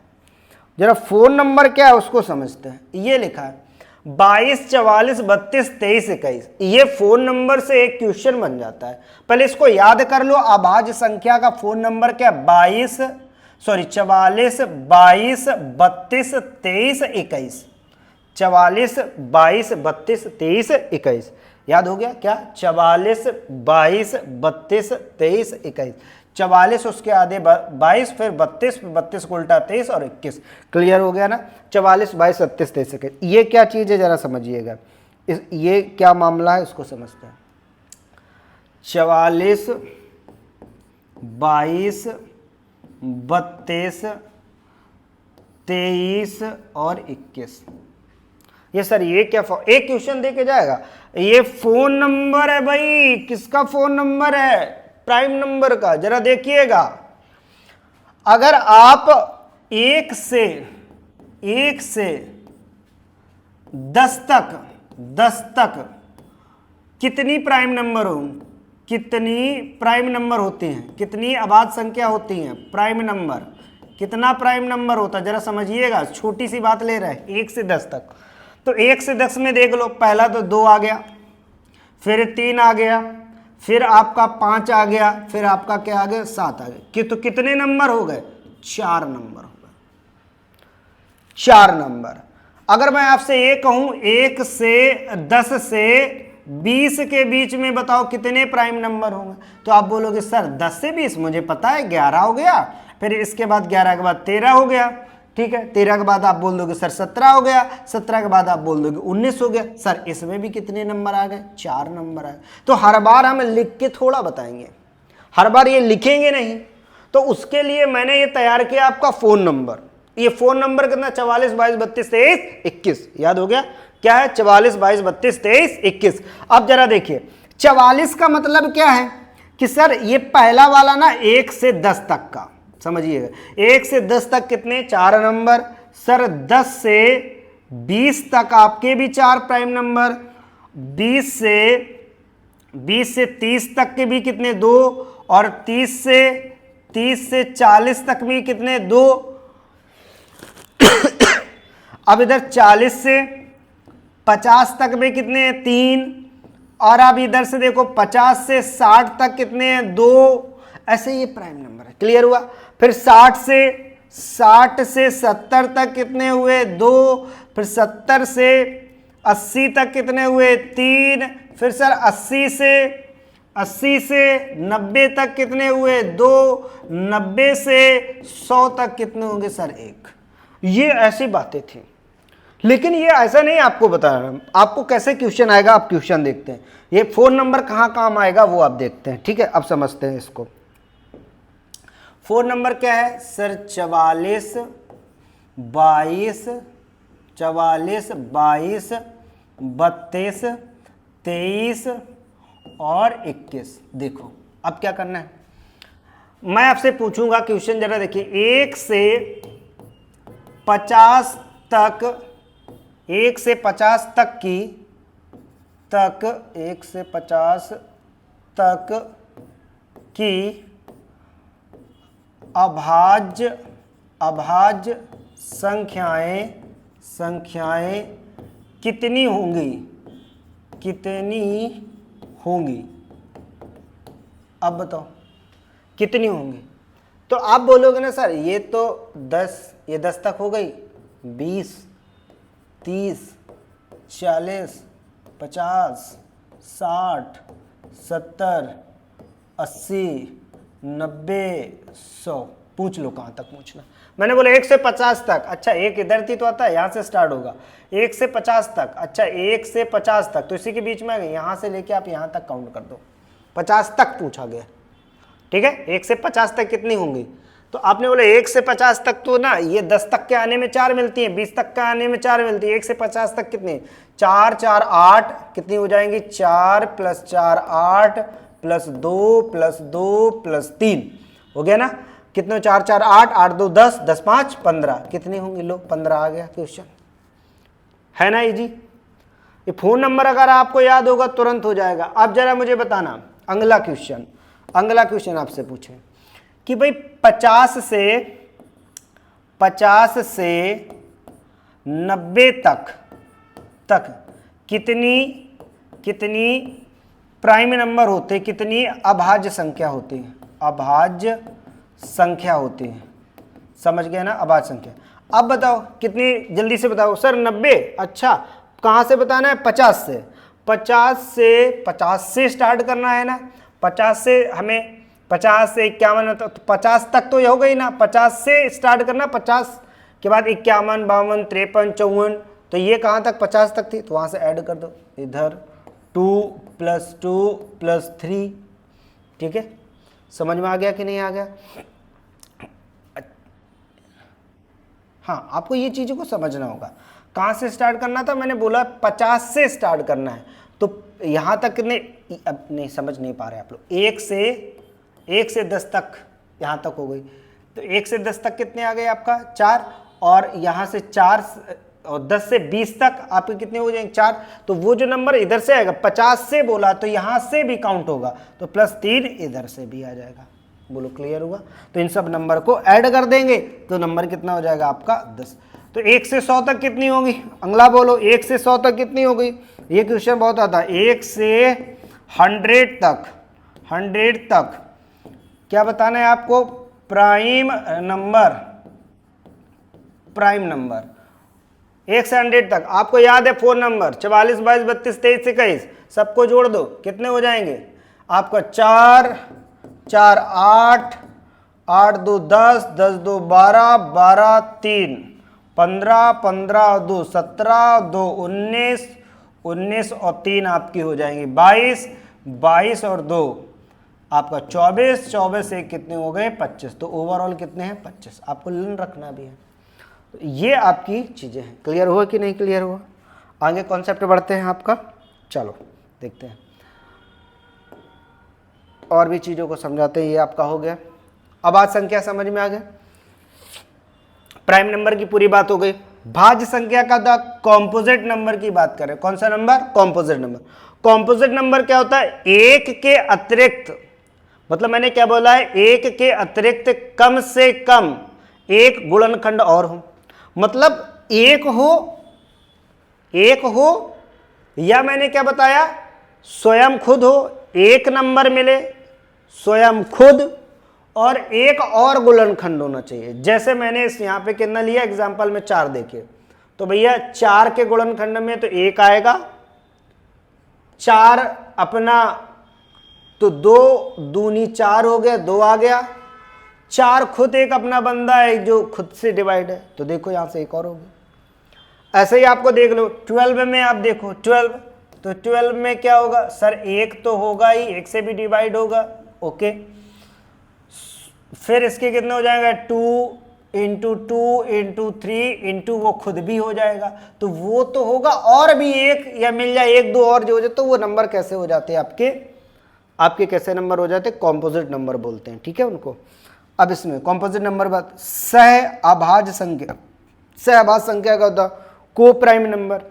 जरा फोन नंबर क्या है उसको समझते हैं। ये लिखा है 22 44 32 23 21, ये फोन नंबर से एक क्वेश्चन बन जाता है। पहले इसको याद कर लो, अभाज्य संख्या का फोन नंबर क्या, 44 22 32 23 21, 44 22 32 23 21, याद हो गया क्या, 44 22 32 23 21, 44 उसके आधे 22, फिर 32 को उल्टा 23 और 21। क्लियर हो गया ना, 44 22 37 23 21। ये क्या चीज़ है जरा समझिएगा, ये क्या मामला है उसको समझते हैं। 44 22 32 23 और 21, ये सर ये क्या एक क्वेश्चन दे के जाएगा, ये फोन नंबर है भाई, किसका फोन नंबर है, प्राइम नंबर का। जरा देखिएगा, अगर आप एक से 10 तक कितनी प्राइम नंबर हो, कितनी प्राइम नंबर होती हैं, कितनी अभाज्य संख्या होती हैं, प्राइम नंबर, कितना प्राइम नंबर होता है, जरा समझिएगा, छोटी सी बात ले रहे हैं, 1 से 10 तक। तो 1 से 10 में देख लो, पहला तो 2 आ गया, फिर 3 आ गया, फिर आपका 5 आ गया, फिर आपका क्या आ गया, 7 आ गया। तो कितने नंबर हो गए, 4 नंबर हो गए, 4 नंबर। अगर मैं आपसे ये कहूं 1 से 10 से 20 के बीच में बताओ कितने प्राइम नंबर होंगे, तो आप बोलोगे सर 10 से 20 मुझे पता है, 11 हो गया, फिर इसके बाद 11 के बाद 13 हो गया, ठीक है, 13 के बाद आप बोल दोगे सर 17 हो गया, 17 के बाद आप बोल दोगे 19 हो गया। सर इसमें भी कितने नंबर आ गए, 4 नंबर आ गए। तो हर बार हम लिख के थोड़ा बताएंगे, हर बार ये लिखेंगे नहीं। तो उसके लिए मैंने ये तैयार किया आपका फोन नंबर। ये फोन नंबर कितना, 44 22 32 23 21, याद हो गया क्या है, 44 22 32 23 21। अब जरा देखिए 44 का मतलब क्या है कि सर ये पहला वाला ना 1 से 10 तक का, समझिएगा, 1 से 10 तक कितने, 4 नंबर। सर 10 से 20 तक आपके भी 4 प्राइम नंबर, 20 से 30 तक के भी कितने, 2, और 30 से 40 तक भी कितने, 2। अब इधर 40 से 50 तक में कितने हैं, 3, और अब इधर से देखो 50 से 60 तक कितने हैं, 2। ऐसे ये प्राइम नंबर है, क्लियर हुआ। फिर 60 से 70 तक कितने हुए, 2। फिर 70 से 80 तक कितने हुए, 3। फिर सर 80 से 90 तक कितने हुए, 2। 90 से 100 तक कितने होंगे सर, 1। ये ऐसी बातें थी, लेकिन ये ऐसा नहीं आपको बता रहा हूं, आपको कैसे क्वेश्चन आएगा, आप क्वेश्चन देखते हैं। ये फोन नंबर कहाँ काम आएगा वो आप देखते हैं, ठीक है। अब समझते हैं इसको। फोन नंबर क्या है सर, 44 22 32 23 और 21। देखो अब क्या करना है, मैं आपसे पूछूंगा क्वेश्चन, जरा देखिए, 1 से 50 तक, 1 से 50 तक की 1 से 50 तक की अभाज्य संख्याएं कितनी होंगी, अब बताओ कितनी होंगी। तो आप बोलोगे ना सर ये तो 10, ये 10 तक हो गई, 20 30 40 50 60 70 80 90 100, पूछ लो कहाँ तक पूछना। मैंने बोला 1 से 50 तक, अच्छा एक इधर थी तो आता है, यहाँ से स्टार्ट होगा 1 से 50 तक, अच्छा 1 से 50 तक, तो इसी के बीच में यहाँ से लेके आप यहाँ तक काउंट कर दो, 50 तक पूछा गया, ठीक है। 1 से 50 तक कितनी होंगी, तो आपने बोला 1 से 50 तक तो ना ये 10 तक के आने में 4 मिलती हैं, 20 तक के आने में 4 मिलती है, 1 से 50 तक कितनी, 4 4 8 कितनी हो जाएंगी, 4 + 4 8 + 2 + 2 + 3 हो गया ना, कितने, 4 4 8 8 2 10 10 5 15, कितनी होंगी, लो 15 आ गया क्वेश्चन, है ना इजी। ये फोन नंबर अगर आपको याद होगा तुरंत हो जाएगा। अब जरा मुझे बताना अगला क्वेश्चन आपसे पूछे कि भाई 50 से 90 तक कितनी प्राइम नंबर होते, कितनी अभाज्य संख्या होती है, अभाज्य संख्या होती है, समझ गए ना, अभाज्य संख्या। अब बताओ कितनी, जल्दी से बताओ सर 90, अच्छा कहाँ से बताना है, 50 से स्टार्ट करना है ना, 50 से हमें 50 से 51 तो 50 तक तो ये हो गई ना, 50 से स्टार्ट करना, 50 के बाद 51 52 53 54, तो ये कहाँ तक 50 तक थी, तो वहाँ से ऐड कर दो इधर 2 + 2 + 3, ठीक है। समझ में आ गया कि नहीं आ गया। हाँ आपको ये चीज़ों को समझना होगा, कहाँ से स्टार्ट करना था, मैंने बोला 50 से स्टार्ट करना है, तो यहाँ तक कितने, अब नहीं समझ नहीं पा रहे आप लोग, 1 से 10 तक यहाँ तक हो गई, तो 1 से 10 तक कितने आ गए आपका, 4, और यहाँ से 4 और 10 से 20 तक आपके कितने हो जाएंगे 4। तो वो जो नंबर इधर से आएगा 50 से बोला तो यहाँ से भी काउंट होगा, तो +3 इधर से भी आ जाएगा। बोलो क्लियर हुआ? तो इन सब नंबर को ऐड कर देंगे तो नंबर कितना हो जाएगा आपका 10। तो 1 से 100 तक कितनी होगी? अगला बोलो 1 से 100 तक कितनी होगी? ये क्वेश्चन बहुत आता है। 1 से 100 तक, 100 तक क्या बताना है आपको? प्राइम नंबर, प्राइम नंबर 1 से 100 तक। आपको याद है फोन नंबर 44 22 32 23 21, सबको जोड़ दो, कितने हो जाएंगे आपका? 4 4 8 8 2 10 10 2 12 12 3 15 15 2 17 2 19 19 और 3 आपकी हो जाएंगी 22 22 और 2 आपका 24 24 से कितने हो गए 25। तो ओवरऑल कितने हैं 25। आपको लन रखना भी है। तो ये आपकी चीज़ें हैं। क्लियर हुआ कि नहीं क्लियर हुआ? आगे कॉन्सेप्ट बढ़ते हैं आपका। चलो देखते हैं और भी चीज़ों को समझाते हैं। ये आपका हो गया। अब आज संख्या समझ में आ गया। प्राइम नंबर की पूरी बात हो गई। भाज्य संख्या का द कॉम्पोजिट नंबर की बात करें। कौन सा number? Composite number. Composite number क्या होता है? एक के अतिरिक्त, मतलब मैंने क्या बोला है? एक के अतिरिक्त कम से कम एक गुणनखंड और हो। मतलब एक हो या मैंने क्या बताया? स्वयं खुद हो, एक नंबर मिले स्वयं खुद, और एक और गुणनखंड होना चाहिए। जैसे मैंने इस यहाँ पे कितना लिया एग्जांपल में 4 देखिए, तो भैया 4 के गुणनखंड में तो 1 आएगा, 4 अपना तो 2 दूनी 4 हो गया, 2 आ गया। 4 खुद एक अपना बंदा है जो खुद से डिवाइड है, तो देखो यहां से एक और हो गया। ऐसे ही आपको देख लो 12 में, आप देखो 12, तो 12 में क्या होगा? सर 1 तो होगा ही, 1 से भी डिवाइड होगा। ओके, फिर इसके कितने हो जाएगा? 2 इंटू 2 इंटू 3 इंटू वो खुद भी हो जाएगा, तो वो तो होगा। और भी एक या मिल जाए 1 2 और जो हो जाए, तो वो नंबर कैसे हो जाते हैं आपके कैसे नंबर हो जाते हैं? कॉम्पोजिट नंबर बोलते हैं। ठीक है उनको। अब इसमें कॉम्पोजिट नंबर बात, सह अभाज्य संख्या। सह अभाज्य संख्या का होता को प्राइम नंबर।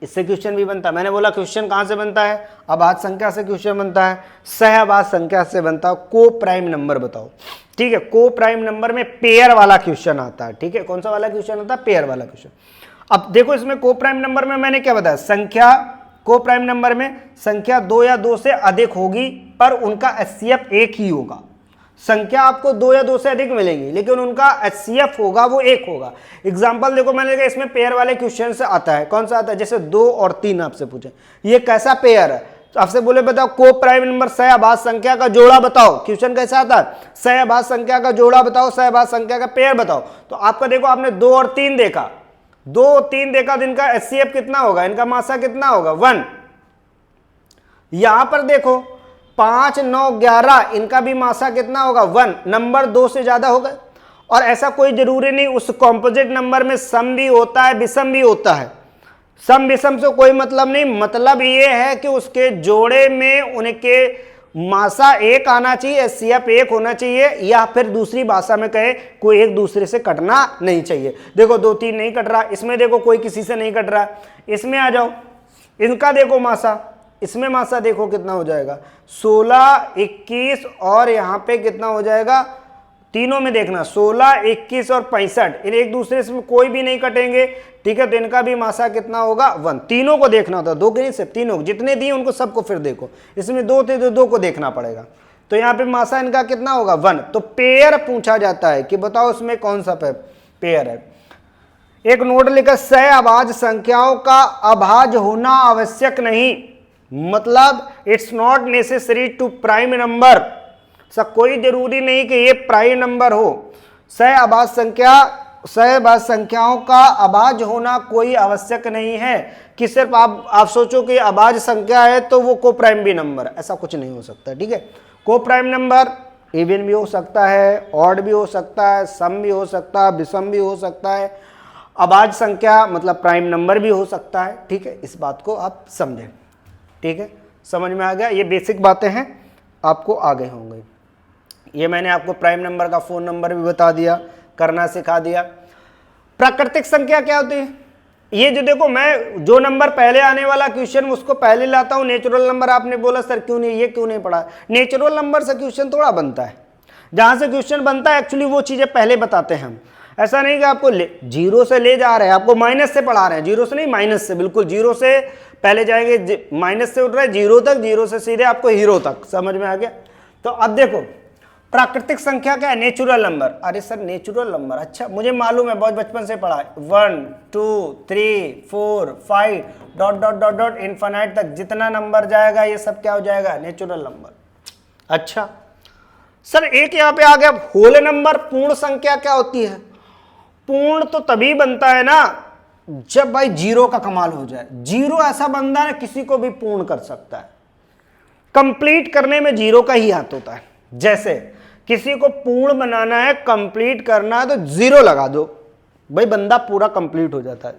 इससे क्वेश्चन भी बनता है। मैंने बोला क्वेश्चन कहां से बनता है? अभाज्य संख्या से क्वेश्चन बनता है, सह अभाज्य संख्या से बनता है। को प्राइम नंबर बताओ। ठीक है, को प्राइम नंबर में पेयर वाला क्वेश्चन आता है। ठीक है, कौन सा वाला क्वेश्चन आता है? पेयर वाला क्वेश्चन। अब देखो इसमें को प्राइम नंबर में मैंने क्या बताया? संख्या, को प्राइम नंबर में संख्या 2 या 2 से अधिक होगी, पर उनका एचसीएफ एक ही होगा। संख्या आपको 2 या 2 से अधिक मिलेगी, लेकिन उनका एचसीएफ होगा वो एक होगा। एग्जांपल देखो, मैंने देखा इसमें पेयर वाले क्वेश्चन से आता है। कौन सा आता है? जैसे 2 और 3 आपसे पूछे, ये कैसा पेयर है? तो आपसे बोले बताओ को प्राइम नंबर सह अभाज्य संख्या का जोड़ा बताओ। क्वेश्चन कैसा आता है? सह अभाज्य संख्या का जोड़ा बताओ, सह अभाज्य संख्या का पेयर बताओ। तो आपका देखो, आपने 2 और 3 देखा, 2 और 3 देखा, तो इनका एचसीएफ कितना होगा? इनका मासा कितना होगा? 1। यहां पर देखो 5 9 11, इनका भी मासा कितना होगा? 1। नंबर 2 से ज्यादा होगा। और ऐसा कोई जरूरी नहीं, उस कॉम्पोजिट नंबर में सम भी होता है, विषम भी होता है। सम विषम से कोई मतलब नहीं, मतलब ये है कि उसके जोड़े में उनके मासा एक आना चाहिए, एचसीएफ एक होना चाहिए, या फिर दूसरी भाषा में कहे कोई एक दूसरे से कटना नहीं चाहिए। देखो 2 3 नहीं कट रहा, इसमें देखो कोई किसी से नहीं कट रहा। इसमें आ जाओ, इनका देखो मासा, इसमें मासा देखो कितना हो जाएगा? 16 21, और यहां पे कितना हो जाएगा? तीनों में देखना 16 21 और 65, इन एक दूसरे से कोई भी नहीं कटेंगे। ठीक है, तो इनका भी मासा कितना होगा? 1। तीनों को देखना होता है, 2 के नहीं, सिर्फ तीनों, जितने दिए उनको सबको फिर देखो। इसमें 2 थे तो 2 को देखना पड़ेगा। तो यहाँ पे मासा इनका कितना होगा? 1। तो पेयर पूछा जाता है कि बताओ उसमें कौन सा पेयर है। एक नोट लिखा, सह अभाज्य संख्याओं का अभाज्य होना आवश्यक नहीं, मतलब it's not necessary to prime number. सब कोई जरूरी नहीं कि ये प्राइम नंबर हो। सह अभाज्य संख्याओं का अभाज्य होना कोई आवश्यक नहीं है कि सिर्फ आप सोचो कि अभाज्य संख्या है तो वो को प्राइम भी नंबर, ऐसा कुछ नहीं हो सकता। ठीक है, को प्राइम नंबर इवन भी हो सकता है, ऑड भी हो सकता है, सम भी हो सकता है, विषम भी हो सकता है। अभाज्य संख्या मतलब प्राइम नंबर भी हो सकता है। ठीक है, इस बात को आप समझें। ठीक है, समझ में आ गया? ये बेसिक बातें हैं, आपको आ गए होंगे। ये मैंने आपको प्राइम नंबर का फोन नंबर भी बता दिया, करना सिखा दिया। प्राकृतिक संख्या क्या होती है? ये जो देखो, मैं जो नंबर पहले आने वाला क्वेश्चन उसको पहले लाता हूं। नेचुरल नंबर आपने बोला सर क्यों नहीं, ये क्यों नहीं पढ़ा? नेचुरल नंबर से क्वेश्चन थोड़ा बनता है, जहां से क्वेश्चन बनता है एक्चुअली वो चीजें पहले बताते हैं हम। ऐसा नहीं कि आपको जीरो से ले जा रहे हैं, आपको माइनस से पढ़ा रहे हैं, जीरो से नहीं माइनस से, बिल्कुल जीरो से पहले जाएंगे, माइनस से उठ रहा है जीरो तक, जीरो से सीधे आपको हीरो तक। समझ में आ गया? तो अब देखो प्राकृतिक संख्या क्या है? Natural number. अरे सर नेचुरल नंबर, अच्छा मुझे मालूम है, बहुत बचपन से पढ़ा है। 1 2 3 4 5 dot dot dot dot infinite तक जितना नंबर जाएगा ये सब क्या हो जाएगा? Natural number. अच्छा सर एक यहाँ पे आ गया होल नंबर। पूर्ण संख्या क्या होती है? पूर्ण तो तभी बनता है ना जब भाई जीरो का कमाल हो जाए। जीरो ऐसा बंदा है किसी को भी पूर्ण कर सकता है, कंप्लीट करने में जीरो का ही हाथ होता है। जैसे किसी को पूर्ण बनाना है, कंप्लीट करना है तो जीरो लगा दो, भाई बंदा पूरा कंप्लीट हो जाता है।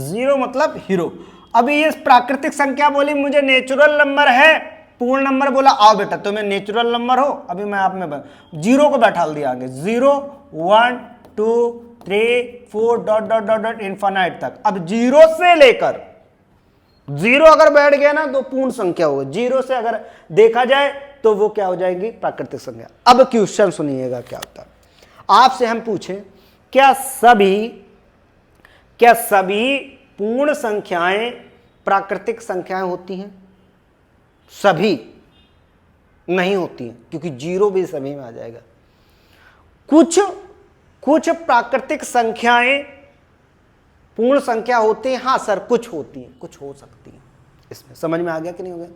जीरो मतलब हीरो। अभी ये प्राकृतिक संख्या बोली मुझे नेचुरल नंबर है, पूर्ण नंबर बोला आओ बेटा तुम्हें नेचुरल नंबर हो, अभी मैं आप में जीरो को बैठा दिया आगे, 0 1 2 3 4 dot dot dot dot infinite तक। अब जीरो से लेकर जीरो अगर बैठ गया ना तो पूर्ण संख्या होगी, जीरो से अगर देखा जाए तो वो क्या हो जाएगी? प्राकृतिक संख्या। अब क्वेश्चन सुनिएगा क्या होता है। आपसे हम पूछें क्या सभी पूर्ण संख्याएं प्राकृतिक संख्याएं होती हैं? सभी नहीं होती हैं, क्योंकि जीरो भी सभी में आ जाएगा। कुछ प्राकृतिक संख्याएं पूर्ण संख्या होती हैं। हाँ सर कुछ होती हैं, कुछ हो सकती हैं। इसमें समझ में आ गया कि नहीं हो गया?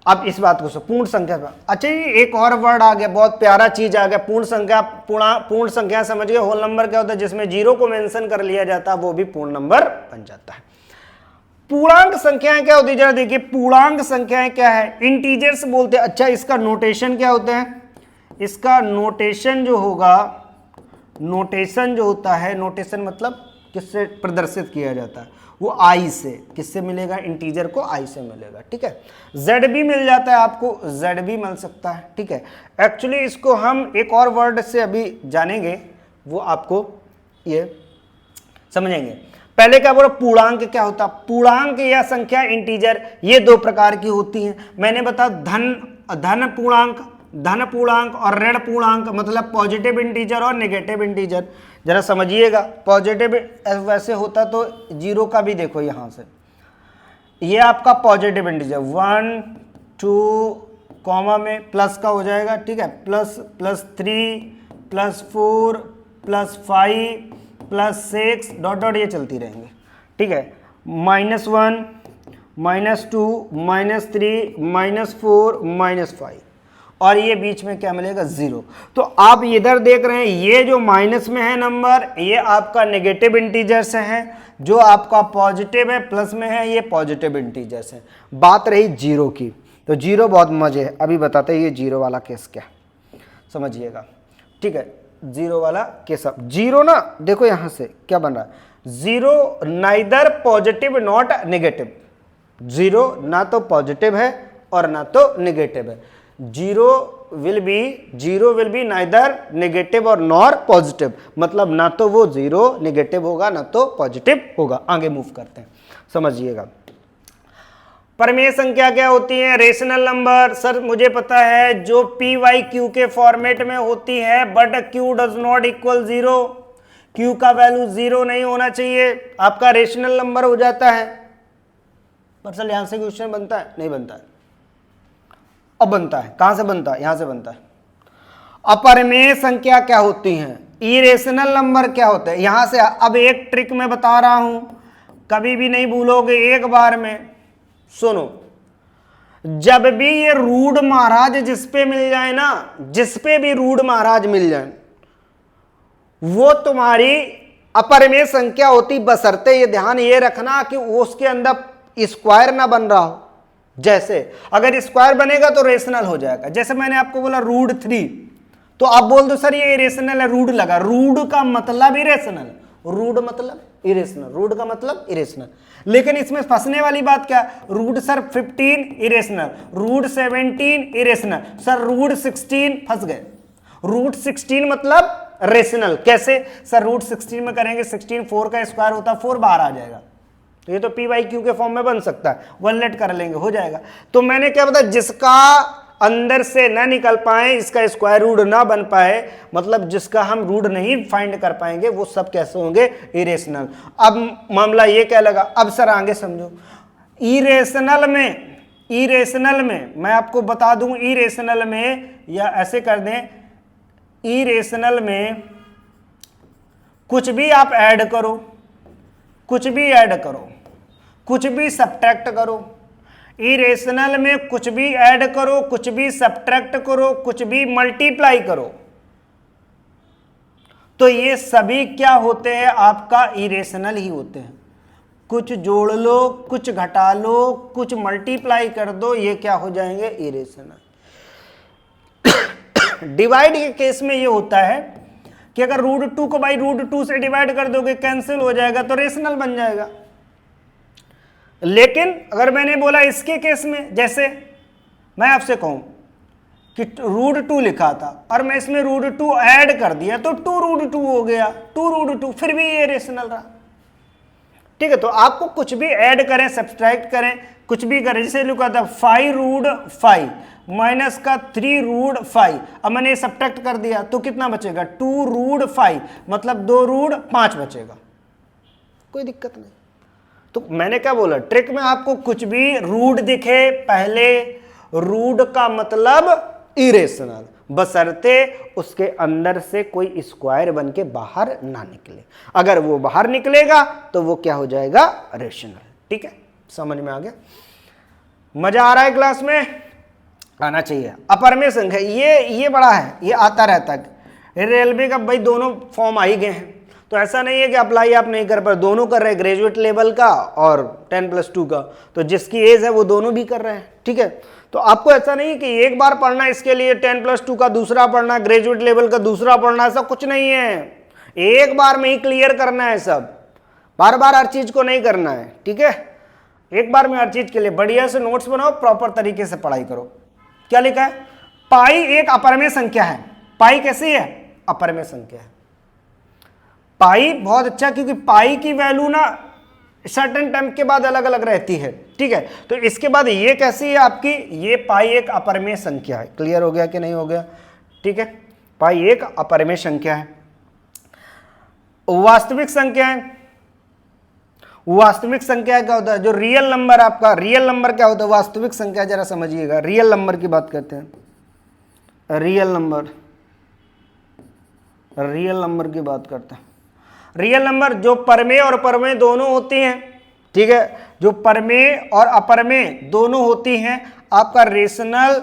अब इस बात को पूर्ण संख्या पर, अच्छा ये एक और वर्ड आ गया, बहुत प्यारा चीज आ गया, पूर्ण संख्या। पूर्ण संख्या समझ गए? होल नंबर क्या होता है? जिसमें जीरो को मेंशन कर लिया जाता है वो भी पूर्ण नंबर बन जाता है। पूर्णांक संख्याएं क्या होती है? जरा देखिए पूर्णांक संख्याएं क्या है? इंटीजर्स बोलते हैं। अच्छा इसका नोटेशन क्या होता है? इसका नोटेशन जो होगा, नोटेशन जो होता है, नोटेशन मतलब किससे प्रदर्शित किया जाता है? वो आई से। किससे मिलेगा? इंटीजर को आई से मिलेगा। ठीक है, जेड भी मिल जाता है आपको, जेड भी मिल सकता है। ठीक है, एक्चुअली इसको हम एक और वर्ड से अभी जानेंगे, वो आपको ये समझेंगे। पहले क्या बोला? पूर्णांक क्या होता है? पूर्णांक या संख्या इंटीजर ये दो प्रकार की होती हैं। मैंने बताया धन पूर्णांक और ऋण पूर्णांक, मतलब पॉजिटिव इंटीजर और नेगेटिव इंटीजर। जरा समझिएगा, पॉजिटिव वैसे होता तो जीरो का भी देखो यहां से, ये आपका पॉजिटिव इंटीजर 1 2 कॉमा में प्लस का हो जाएगा। ठीक है, प्लस +3 +4 +5 +6 डॉट डॉट ये चलती रहेंगे। ठीक है, -1 -2 -3 -4 -5 और ये बीच में क्या मिलेगा? 0। तो आप इधर देख रहे हैं ये जो माइनस में है नंबर ये आपका नेगेटिव इंटीजर्स है, जो आपका पॉजिटिव है प्लस में है ये पॉजिटिव इंटीजर्स है। बात रही जीरो की, तो जीरो बहुत मजे है, अभी बताते हैं ये जीरो वाला केस क्या समझिएगा। ठीक है, जीरो वाला केस। अब जीरो ना देखो यहां से क्या बन रहा है? Zero neither positive not negative. Zero ना तो पॉजिटिव है और ना तो नेगेटिव है। Zero will be neither negative और नॉर पॉजिटिव, मतलब ना तो वो जीरो नेगेटिव होगा ना तो पॉजिटिव होगा। आगे मूव करते हैं, समझिएगा। परमेय संख्या क्या होती है? Rational number. सर मुझे पता है जो पी वाई क्यू के फॉर्मेट में होती है, but Q does not equal 0। Q का वैल्यू 0 नहीं होना चाहिए, आपका रेशनल नंबर हो जाता है। पर सर यहां से क्वेश्चन बनता है? नहीं बनता है। अब बनता है, कहां से बनता है? यहां से बनता है। अपरिमेय संख्या क्या होती हैं? इरेशनल नंबर क्या होते हैं? यहां से अब एक ट्रिक मैं बता रहा हूं, कभी भी नहीं भूलोगे, एक बार में सुनो। जब भी ये रूड महाराज जिस पे मिल जाए ना, जिस पे भी रूड महाराज मिल जाए, वो तुम्हारी अपरिमेय संख्या होती, बशर्ते ये ध्यान ये रखना कि उसके अंदर स्क्वायर ना बन रहा हो। जैसे अगर स्क्वायर बनेगा तो रेशनल हो जाएगा। जैसे मैंने आपको बोला √3, तो आप बोल दो सर ये इरेशनल है, रूड लगा। रूड का मतलब इरेशनल, रूड मतलब इरेशनल, रूड का मतलब इरेशनल। लेकिन इसमें फंसने वाली बात क्या? Root sir 15 irrational, root 17 irrational, sir root 16 फंस गए। रूट 16 मतलब रेशनल। कैसे सर? रूट 16 में करेंगे 16 4 का स्क्वायर होता है 4 बाहर आ जाएगा, तो ये तो पी बाई क्यू के फॉर्म में बन सकता है, वन लेट कर लेंगे हो जाएगा। तो मैंने क्या बताया, जिसका अंदर से ना निकल पाए, इसका स्क्वायर रूट ना बन पाए, मतलब जिसका हम रूट नहीं फाइंड कर पाएंगे, वो सब कैसे होंगे? इरेशनल। अब मामला ये क्या लगा, अब सर आगे समझो। इरेशनल में मैं आपको बता दूं, इरेशनल में या ऐसे कर दें, इरेशनल में कुछ भी आप ऐड करो, कुछ भी ऐड करो, कुछ भी सब्ट्रैक्ट करो, इरेशनल में कुछ भी ऐड करो, कुछ भी सब्ट्रैक्ट करो, कुछ भी मल्टीप्लाई करो, तो ये सभी क्या होते हैं? आपका इरेशनल ही होते हैं। कुछ जोड़ लो, कुछ घटा लो, कुछ मल्टीप्लाई कर दो, ये क्या हो जाएंगे? इरेशनल। डिवाइड के केस में ये होता है कि अगर √2 को बाई √2 से डिवाइड कर दोगे, कैंसिल हो जाएगा, तो रेशनल बन जाएगा। लेकिन अगर मैंने बोला इसके केस में, जैसे मैं आपसे कहूं कि √2 लिखा था और मैं इसमें √2 ऐड कर दिया, तो 2√2 हो गया, 2√2, फिर भी ये रेशनल रहा। ठीक है, तो आपको कुछ भी ऐड करें, सब्सट्रैक्ट करें, कुछ भी करें, जैसे लिखा था 5√5 माइनस का 3√5, अब मैंने सब्ट्रैक्ट कर दिया तो कितना बचेगा? 2√5, मतलब 2√5 बचेगा, कोई दिक्कत नहीं। तो मैंने क्या बोला, ट्रिक में आपको कुछ भी रूट दिखे पहले, रूट का मतलब इरेशनल, बशर्ते उसके अंदर से कोई स्क्वायर बन के बाहर ना निकले। अगर वो बाहर निकलेगा तो वो क्या हो जाएगा? रेशनल। ठीक है, समझ में आ गया? मजा आ रहा है क्लास में? आना चाहिए। अपरमेय संख्या ये बड़ा है, ये आता रहता है। रेलवे का भाई दोनों फॉर्म आ ही गए हैं, तो ऐसा नहीं है कि अप्लाई आप नहीं कर पाए, दोनों कर रहे हैं, ग्रेजुएट लेवल का और 10+2 का, तो जिसकी एज है वो दोनों भी कर रहे हैं। ठीक है, तो आपको ऐसा नहीं है कि एक बार पढ़ना इसके लिए 10+2 का, दूसरा पढ़ना ग्रेजुएट लेवल का, दूसरा पढ़ना, ऐसा कुछ नहीं है। एक बार में ही क्लियर करना है सब, बार बार हर चीज को नहीं करना है। ठीक है, एक बार में हर चीज के लिए बढ़िया से नोट्स बनाओ, प्रॉपर तरीके से पढ़ाई करो। क्या लिखा है? पाई एक अपरमेय संख्या है। पाई कैसी है? अपरमेय संख्या है। पाई बहुत अच्छा, क्योंकि पाई की वैल्यू ना सर्टेन टाइम के बाद अलग अलग रहती है। ठीक है, तो इसके बाद ये कैसी है आपकी? ये पाई एक अपरमेय संख्या है। क्लियर हो गया कि नहीं हो गया? ठीक है, पाई एक अपरमेय संख्या है। वास्तविक संख्या है। वास्तविक संख्या क्या होता है? जो रियल नंबर, आपका रियल नंबर क्या होता है? वास्तविक संख्या, जरा समझिएगा। रियल नंबर की बात करते हैं, रियल नंबर, रियल नंबर की बात करते हैं। रियल नंबर जो परमेय और अपरमेय दोनों होती हैं। ठीक है, जो परमेय और अपरमेय दोनों होती हैं, आपका रेशनल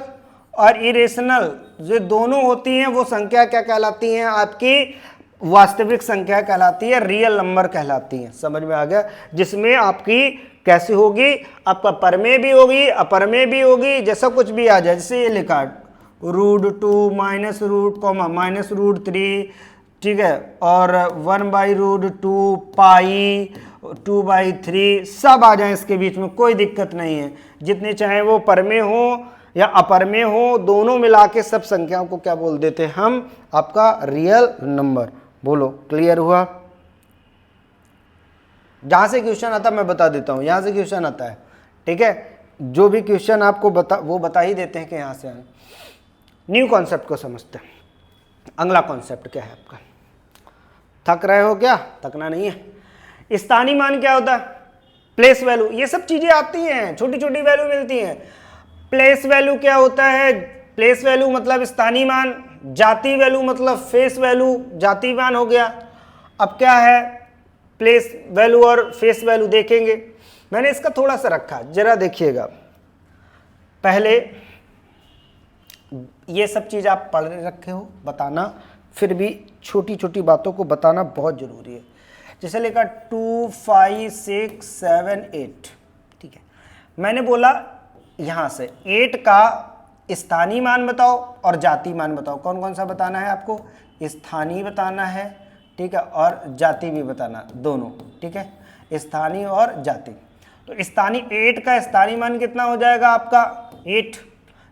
और इरेशनल जो दोनों होती हैं, वो संख्या क्या कहलाती हैं? आपकी वास्तविक संख्या कहलाती है, रियल नंबर कहलाती है। समझ में आ गया? जिसमें आपकी कैसी होगी? आपका परमेय भी होगी, अपरमेय भी होगी, जैसा कुछ भी आ जाए। जैसे ये लिखा √2 माइनस रूट कॉमा माइनस √3, ठीक है, और 1/√2 पाई 2/3 सब आ जाए इसके बीच में, कोई दिक्कत नहीं है। जितने चाहे वो परमेय हो या अपरमेय हो, दोनों मिला के सब संख्याओं को क्या बोल देते हैं हम? आपका रियल नंबर। बोलो, क्लियर हुआ? जहां से क्वेश्चन आता मैं बता देता हूं, यहां से क्वेश्चन आता है। ठीक है, जो भी क्वेश्चन आपको बता ही देते हैं कि यहां से आए। न्यू कॉन्सेप्ट को समझते हैं। अगला कॉन्सेप्ट क्या है आपका? थक रहे हो क्या? थकना नहीं है। स्थानीय मान क्या होता है? Place value. ये सब चीजें आती हैं, छोटी छोटी वैल्यू मिलती हैं। प्लेस वैल्यू क्या होता है? प्लेस वैल्यू मतलब स्थानीय मान। जाति वैल्यू मतलब फेस वैल्यू, जाति मान हो गया। अब क्या है? प्लेस वैल्यू और फेस वैल्यू देखेंगे। मैंने इसका थोड़ा सा रखा, जरा देखिएगा। पहले ये सब चीज आप पढ़ रखे हो, बताना, फिर भी छोटी छोटी बातों को बताना बहुत जरूरी है। जैसे लिखा 2 5 6 7 8। ठीक है, मैंने बोला यहां से 8 का स्थानीय मान बताओ और जाति मान बताओ। कौन कौन सा बताना है आपको? स्थानीय बताना है, ठीक है, और जाति भी बताना, दोनों। ठीक है, स्थानीय और जाति। तो स्थानीय 8 का स्थानीय मान कितना हो जाएगा आपका? 8।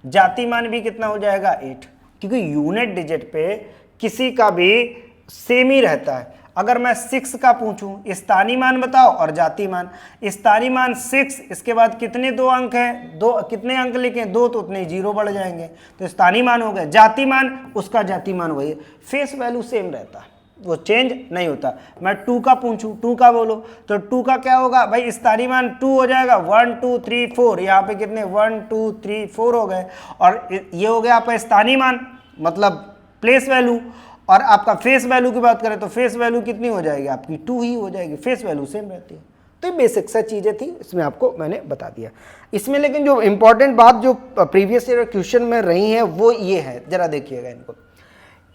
जाति मान भी कितना हो जाएगा? 8। क्योंकि यूनिट डिजिट पे किसी का भी सेम ही रहता है। अगर मैं 6 का पूछूं स्थानीय मान बताओ और जाति मान, स्थानीय मान 6, इसके बाद कितने 2 अंक हैं, 2 कितने अंक लिखें 2, तो उतने 0 बढ़ जाएंगे, तो स्थानीय मान हो गया। जाति मान, उसका जाति मान वही है, फेस वैल्यू सेम रहता है, वो चेंज नहीं होता। मैं 2 का पूछूं, 2 का बोलो तो 2 का क्या होगा भाई, स्थानीय मान 2 हो जाएगा, 1 2 3 4, यहाँ पे कितने 1 2 3 4 हो गए, और ये हो गया आपका स्थानीय मान मतलब प्लेस वैल्यू। और आपका फेस वैल्यू की बात करें तो फेस वैल्यू कितनी हो जाएगी आपकी 2 ही हो जाएगी, फेस वैल्यू सेम रहती है। तो ये बेसिक सा चीज़ें थी, इसमें आपको मैंने बता दिया। इसमें लेकिन जो इंपॉर्टेंट बात जो प्रीवियस ईयर क्वेश्चन में रही है वो ये है, जरा देखिएगा इनको,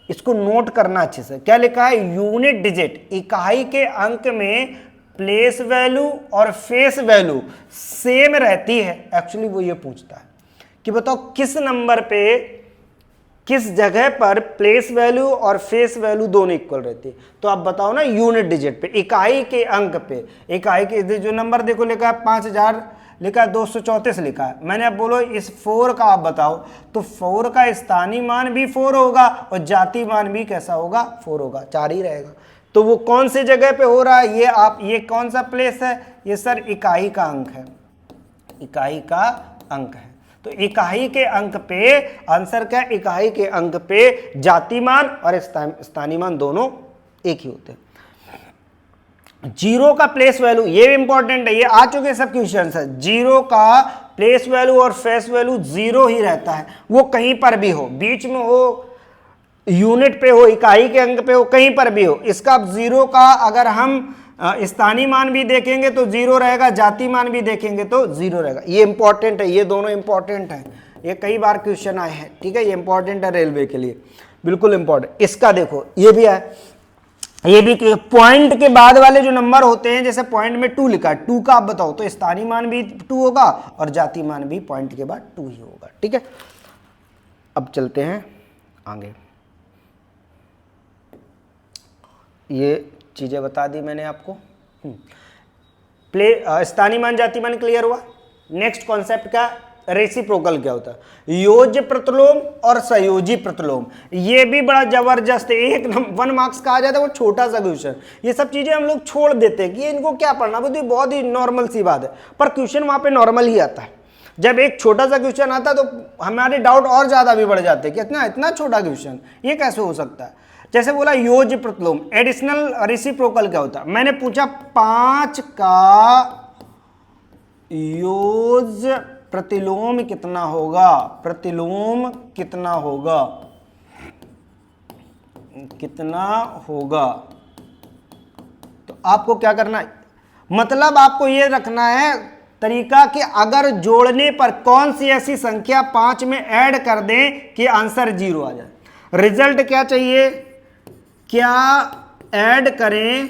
इसको नोट करना अच्छे से। क्या लिखा है, यूनिट डिजिट इकाई के अंक में प्लेस वैल्यू और फेस वैल्यू सेम रहती है। एक्चुअली वो ये पूछता है कि बताओ किस नंबर पे किस जगह पर प्लेस वैल्यू और फेस वैल्यू दोनों इक्वल रहती है। तो आप बताओ ना, यूनिट डिजिट पे, इकाई के अंक पे, इकाई के जो नंबर देखो लिखा है 5000 लिखा है, 234 लिखा है, मैंने अब बोलो इस 4 का आप बताओ, तो 4 का स्थानीय मान भी 4 होगा और जाति मान भी कैसा होगा 4 होगा, 4 ही रहेगा। तो वो कौन सी जगह पे हो रहा है, ये आप, ये कौन सा प्लेस है, ये सर इकाई का अंक है, इकाई का अंक है। तो इकाई के अंक पे आंसर क्या, इकाई के अंक पे जाति मान और स्थानीय मान दोनों एक ही होते हैं। 0 का प्लेस वैल्यू, ये भी इंपॉर्टेंट है, ये आ चुके सब क्वेश्चन है। 0 का प्लेस वैल्यू और फेस वैल्यू 0 ही रहता है, वो कहीं पर भी हो, बीच में हो, यूनिट पे हो, इकाई के अंक पे हो, कहीं पर भी हो। इसका 0 का अगर हम स्थानीय मान भी देखेंगे तो 0 रहेगा, जाति मान भी देखेंगे तो 0 रहेगा। ये इंपॉर्टेंट है, ये दोनों इंपॉर्टेंट है, ये कई बार क्वेश्चन आए हैं, ठीक है, ये इंपॉर्टेंट है रेलवे के लिए, बिल्कुल इंपॉर्टेंट। इसका देखो ये भी है, ये भी पॉइंट के बाद वाले जो नंबर होते हैं, जैसे पॉइंट में 2 लिखा है, 2 का आप बताओ, तो स्थानीय मान भी 2 होगा और जाति मान भी पॉइंट के बाद 2 ही होगा, ठीक है। अब चलते हैं आगे, ये चीजें बता दी मैंने आपको। स्थानीय मान जाति मान क्लियर हुआ। नेक्स्ट कॉन्सेप्ट का रेसिप्रोकल क्या होता है, योज्य प्रतिलोम और संयोजी प्रतिलोम, ये भी बड़ा जबरदस्त है, 1 मार्क्स का आ जाता है, वो छोटा सा क्वेश्चन। ये सब चीजें हम लोग छोड़ देते हैं कि ये इनको क्या पढ़ना, बहुत ही नॉर्मल सी बात है, पर क्वेश्चन वहां पे नॉर्मल ही आता है। जब एक छोटा सा क्वेश्चन आता है तो हमारे डाउट और ज्यादा भी बढ़ जाते हैं कि इतना छोटा क्वेश्चन ये कैसे हो सकता है। जैसे बोला योज्य प्रतिलोम, एडिशनल रेसिप्रोकल क्या होता है, मैंने पूछा 5 का योज्य प्रतिलोम कितना होगा, प्रतिलोम कितना होगा, कितना होगा। तो आपको क्या करना है, मतलब आपको ये रखना है तरीका कि अगर जोड़ने पर कौन सी ऐसी संख्या 5 में ऐड कर दें कि आंसर 0 आ जाए। रिजल्ट क्या चाहिए, क्या ऐड करें,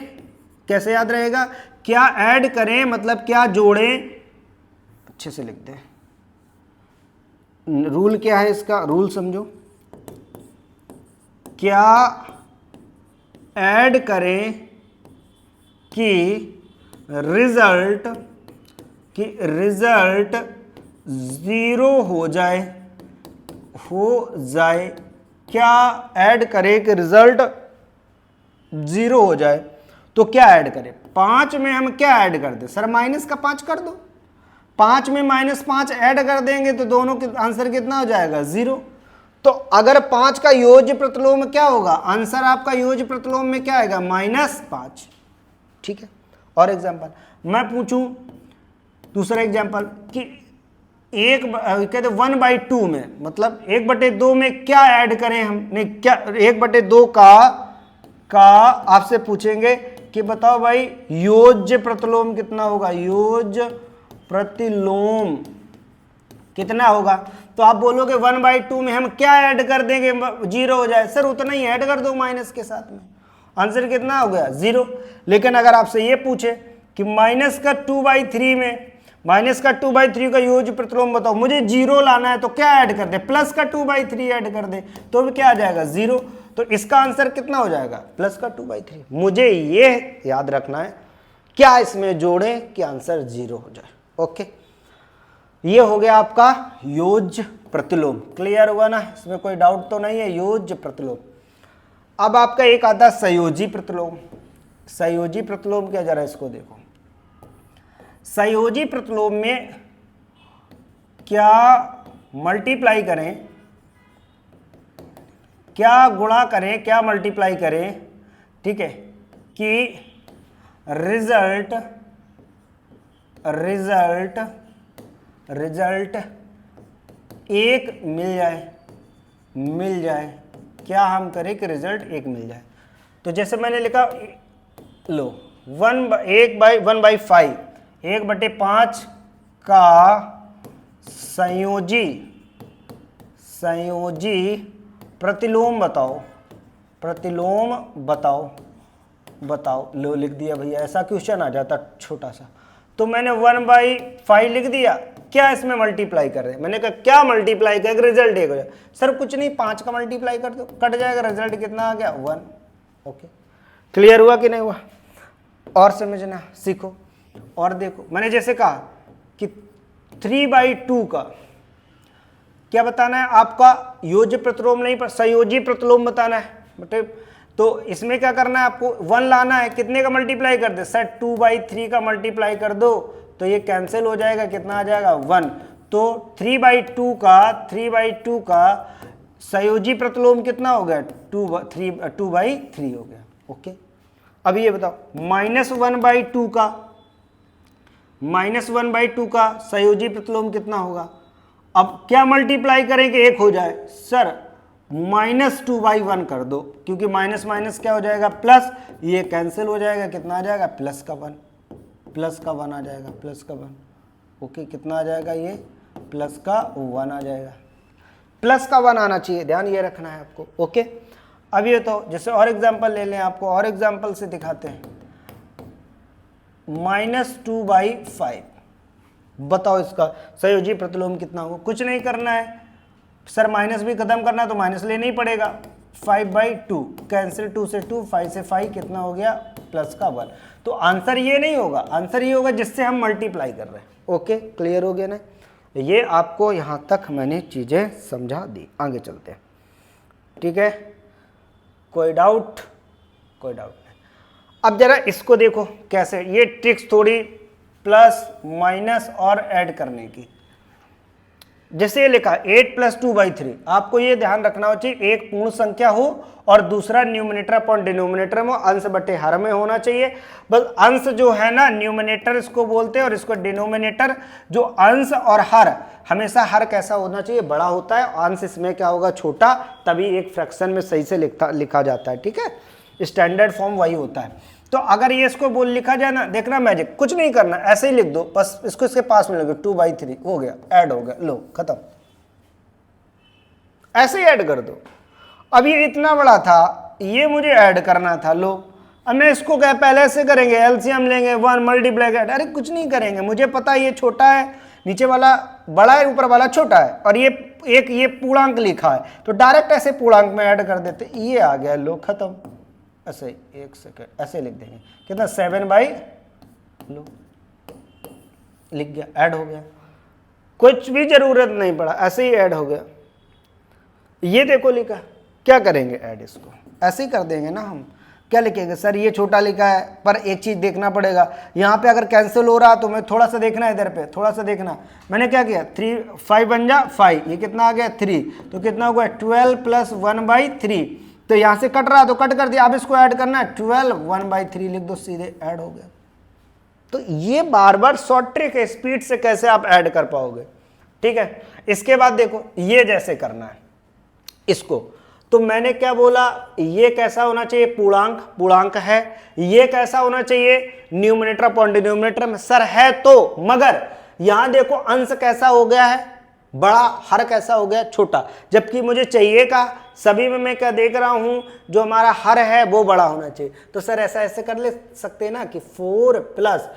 कैसे याद रहेगा, क्या ऐड करें मतलब क्या जोड़ें, अच्छे से लिख दें। रूल क्या है इसका, रूल समझो, क्या ऐड करें कि रिजल्ट 0 हो जाए, क्या ऐड करें कि रिजल्ट 0 हो जाए। तो क्या ऐड करें, 5 में हम क्या ऐड कर दें, सर माइनस का 5 कर दो, 5 में -5 ऐड कर देंगे तो दोनों के आंसर कितना हो जाएगा 0। तो अगर 5 का योज्य प्रतिलोम क्या होगा, आंसर आपका योज्य प्रतिलोम में क्या आएगा -5, ठीक है। और एग्जांपल मैं पूछूं, दूसरा एग्जांपल कि कहते 1/2 में, मतलब 1/2 में क्या ऐड करें हमने, क्या 1/2 का आपसे पूछेंगे कि बताओ भाई योज्य प्रतिलोम कितना होगा, योज्य प्रतिलोम कितना होगा। तो आप बोलोगे 1/2 में हम क्या ऐड कर देंगे 0 हो जाए, सर उतना ही ऐड कर दो माइनस के साथ में, आंसर कितना हो गया 0। लेकिन अगर आपसे ये पूछे कि -2/3 में, -2/3 का योज्य प्रतिलोम बताओ, मुझे 0 लाना है तो क्या ऐड कर दे, +2/3 ऐड कर दे तो भी क्या आ जाएगा 0। तो इसका आंसर कितना हो जाएगा +2/3। मुझे ये याद रखना है क्या इसमें जोड़ें कि आंसर 0 हो जाए। ओके, ये हो गया आपका योज्य प्रतिलोम, क्लियर हुआ ना, इसमें कोई डाउट तो नहीं है, योज्य प्रतिलोम। अब आपका एक आता है संयोजी प्रतिलोम। संयोजी प्रतिलोम क्या, जरा इसको देखो। संयोजी प्रतिलोम में क्या मल्टीप्लाई करें, क्या गुणा करें, क्या मल्टीप्लाई करें, ठीक है, कि रिजल्ट एक मिल जाए। क्या हम करें कि रिजल्ट एक मिल जाए। तो जैसे मैंने लिखा, लो 1/5 1/5 का संयोजी प्रतिलोम बताओ। लो लिख दिया भैया, ऐसा क्वेश्चन आ जाता छोटा सा। तो मैंने 1/5 लिख दिया। क्या इसमें मल्टीप्लाई कर रहे हैं, मैंने कहा क्या मल्टीप्लाई कर, रिजल्ट एक हो जाए। सर कुछ नहीं, 5 का मल्टीप्लाई कर दो, कट जाएगा, रिजल्ट कितना आ गया 1। ओके, क्लियर हुआ कि नहीं हुआ? और समझना सीखो। और देखो, मैंने जैसे कहा कि 3/2 का क्या बताना है आपका, योज्य प्रतिलोम नहीं पर संयोजी प्रतिलोम बताना है बेटे। तो इसमें क्या करना है आपको, 1 लाना है, कितने का मल्टीप्लाई कर दे सर, 2/3 का मल्टीप्लाई कर दो तो ये कैंसिल हो जाएगा, कितना आ जाएगा 1। तो 3/2 का संयोजी प्रतिलोम कितना हो गया, 2/3 हो गया। ओके, अब ये बताओ -1/2 का संयोजी प्रतिलोम कितना होगा। अब क्या मल्टीप्लाई करें कि एक हो जाए, सर -2/1 कर दो, क्योंकि माइनस माइनस क्या हो जाएगा प्लस, ये कैंसिल हो जाएगा, कितना आ जाएगा प्लस का 1 आ जाएगा, प्लस का 1। ओके, कितना आ जाएगा, ये प्लस का 1 आ जाएगा, प्लस का 1 आना चाहिए, ध्यान ये रखना है आपको। ओके, अब ये तो जैसे और एग्जांपल ले लें, आपको और एग्जांपल से दिखाते हैं। -2/5 बताओ इसका संयोजी प्रतिलोम कितना होगा। कुछ नहीं करना है सर, माइनस भी खत्म करना है तो माइनस लेना ही पड़ेगा। 5/2 कैंसिल, 2 से 2, 5 से 5 कितना हो गया, प्लस का 1। तो आंसर ये नहीं होगा, आंसर ये होगा जिससे हम मल्टीप्लाई कर रहे हैं। ओके, क्लियर हो गया ना? ये आपको यहाँ तक मैंने चीज़ें समझा दी, आगे चलते हैं। ठीक है, कोई डाउट नहीं। अब जरा इसको देखो कैसे, ये ट्रिक्स थोड़ी प्लस माइनस और ऐड करने की। जैसे ये लिखा 8 + 2/3, आपको ये ध्यान रखना चाहिए एक पूर्ण संख्या हो और दूसरा न्यूमिनेटर अपॉन डिनोमिनेटर में, अंश बटे हर में होना चाहिए। बस अंश जो है ना, न्यूमिनेटर इसको बोलते हैं और इसको डिनोमिनेटर। जो अंश और हर, हमेशा हर कैसा होना चाहिए, बड़ा होता है, अंश इसमें क्या होगा, छोटा, तभी एक फ्रैक्शन में सही से लिखा जाता है। ठीक है, स्टैंडर्ड फॉर्म वही होता है। तो अगर ये इसको बोल लिखा जाए ना, देखना मैजिक, कुछ नहीं करना, ऐसे ही लिख दो, बस इसको इसके पास में लगे, 2/3 हो गया, ऐड हो गया, लो खत्म, ऐसे ही ऐड कर दो। अब ये इतना बड़ा था, ये मुझे ऐड करना था, लो अब मैं इसको क्या पहले से करेंगे, एलसीएम लेंगे, 1 मल्टीप्लाई, अरे कुछ नहीं करेंगे, मुझे पता है ये छोटा है, नीचे वाला बड़ा है, ऊपर वाला छोटा है, और ये एक ये पूर्णांक लिखा है, तो डायरेक्ट ऐसे पूर्णांक में ऐड कर देते, ये आ गया, लो खत्म। ऐसे 1 सेकेंड ऐसे लिख देंगे, कितना 7/, लो लिख गया, ऐड हो गया, कुछ भी जरूरत नहीं पड़ा, ऐसे ही ऐड हो गया। ये देखो लिखा, क्या करेंगे ऐड, इसको ऐसे ही कर देंगे ना हम। क्या लिखेंगे सर, ये छोटा लिखा है, पर एक चीज देखना पड़ेगा, यहाँ पे अगर कैंसिल हो रहा तो मैं थोड़ा सा देखना, इधर पे थोड़ा सा देखना। मैंने क्या किया, 5 बन जा 5, ये कितना आ गया 3, तो कितना होगा 12 + 1/3, तो यहां से कट रहा तो कट कर दिया। अब इसको ऐड करना है, 12 1/3 लिख दो, सीधे ऐड हो गया। तो ये बार बार शॉर्ट ट्रिक है, स्पीड से कैसे आप ऐड कर पाओगे। ठीक है, इसके बाद देखो ये जैसे करना है इसको, तो मैंने क्या बोला, ये कैसा होना चाहिए, पूर्णांक है, ये कैसा होना चाहिए, न्यूमिनेटर अपॉन डिनोमिनेटर में। सर है तो, मगर यहां देखो अंश कैसा हो गया है, बड़ा, हर कैसा हो गया छोटा, जबकि मुझे चाहिए का सभी में मैं क्या देख रहा हूं, जो हमारा हर है वो बड़ा होना चाहिए। तो सर ऐसा ऐसे कर ले सकते हैं ना कि 4 प्लस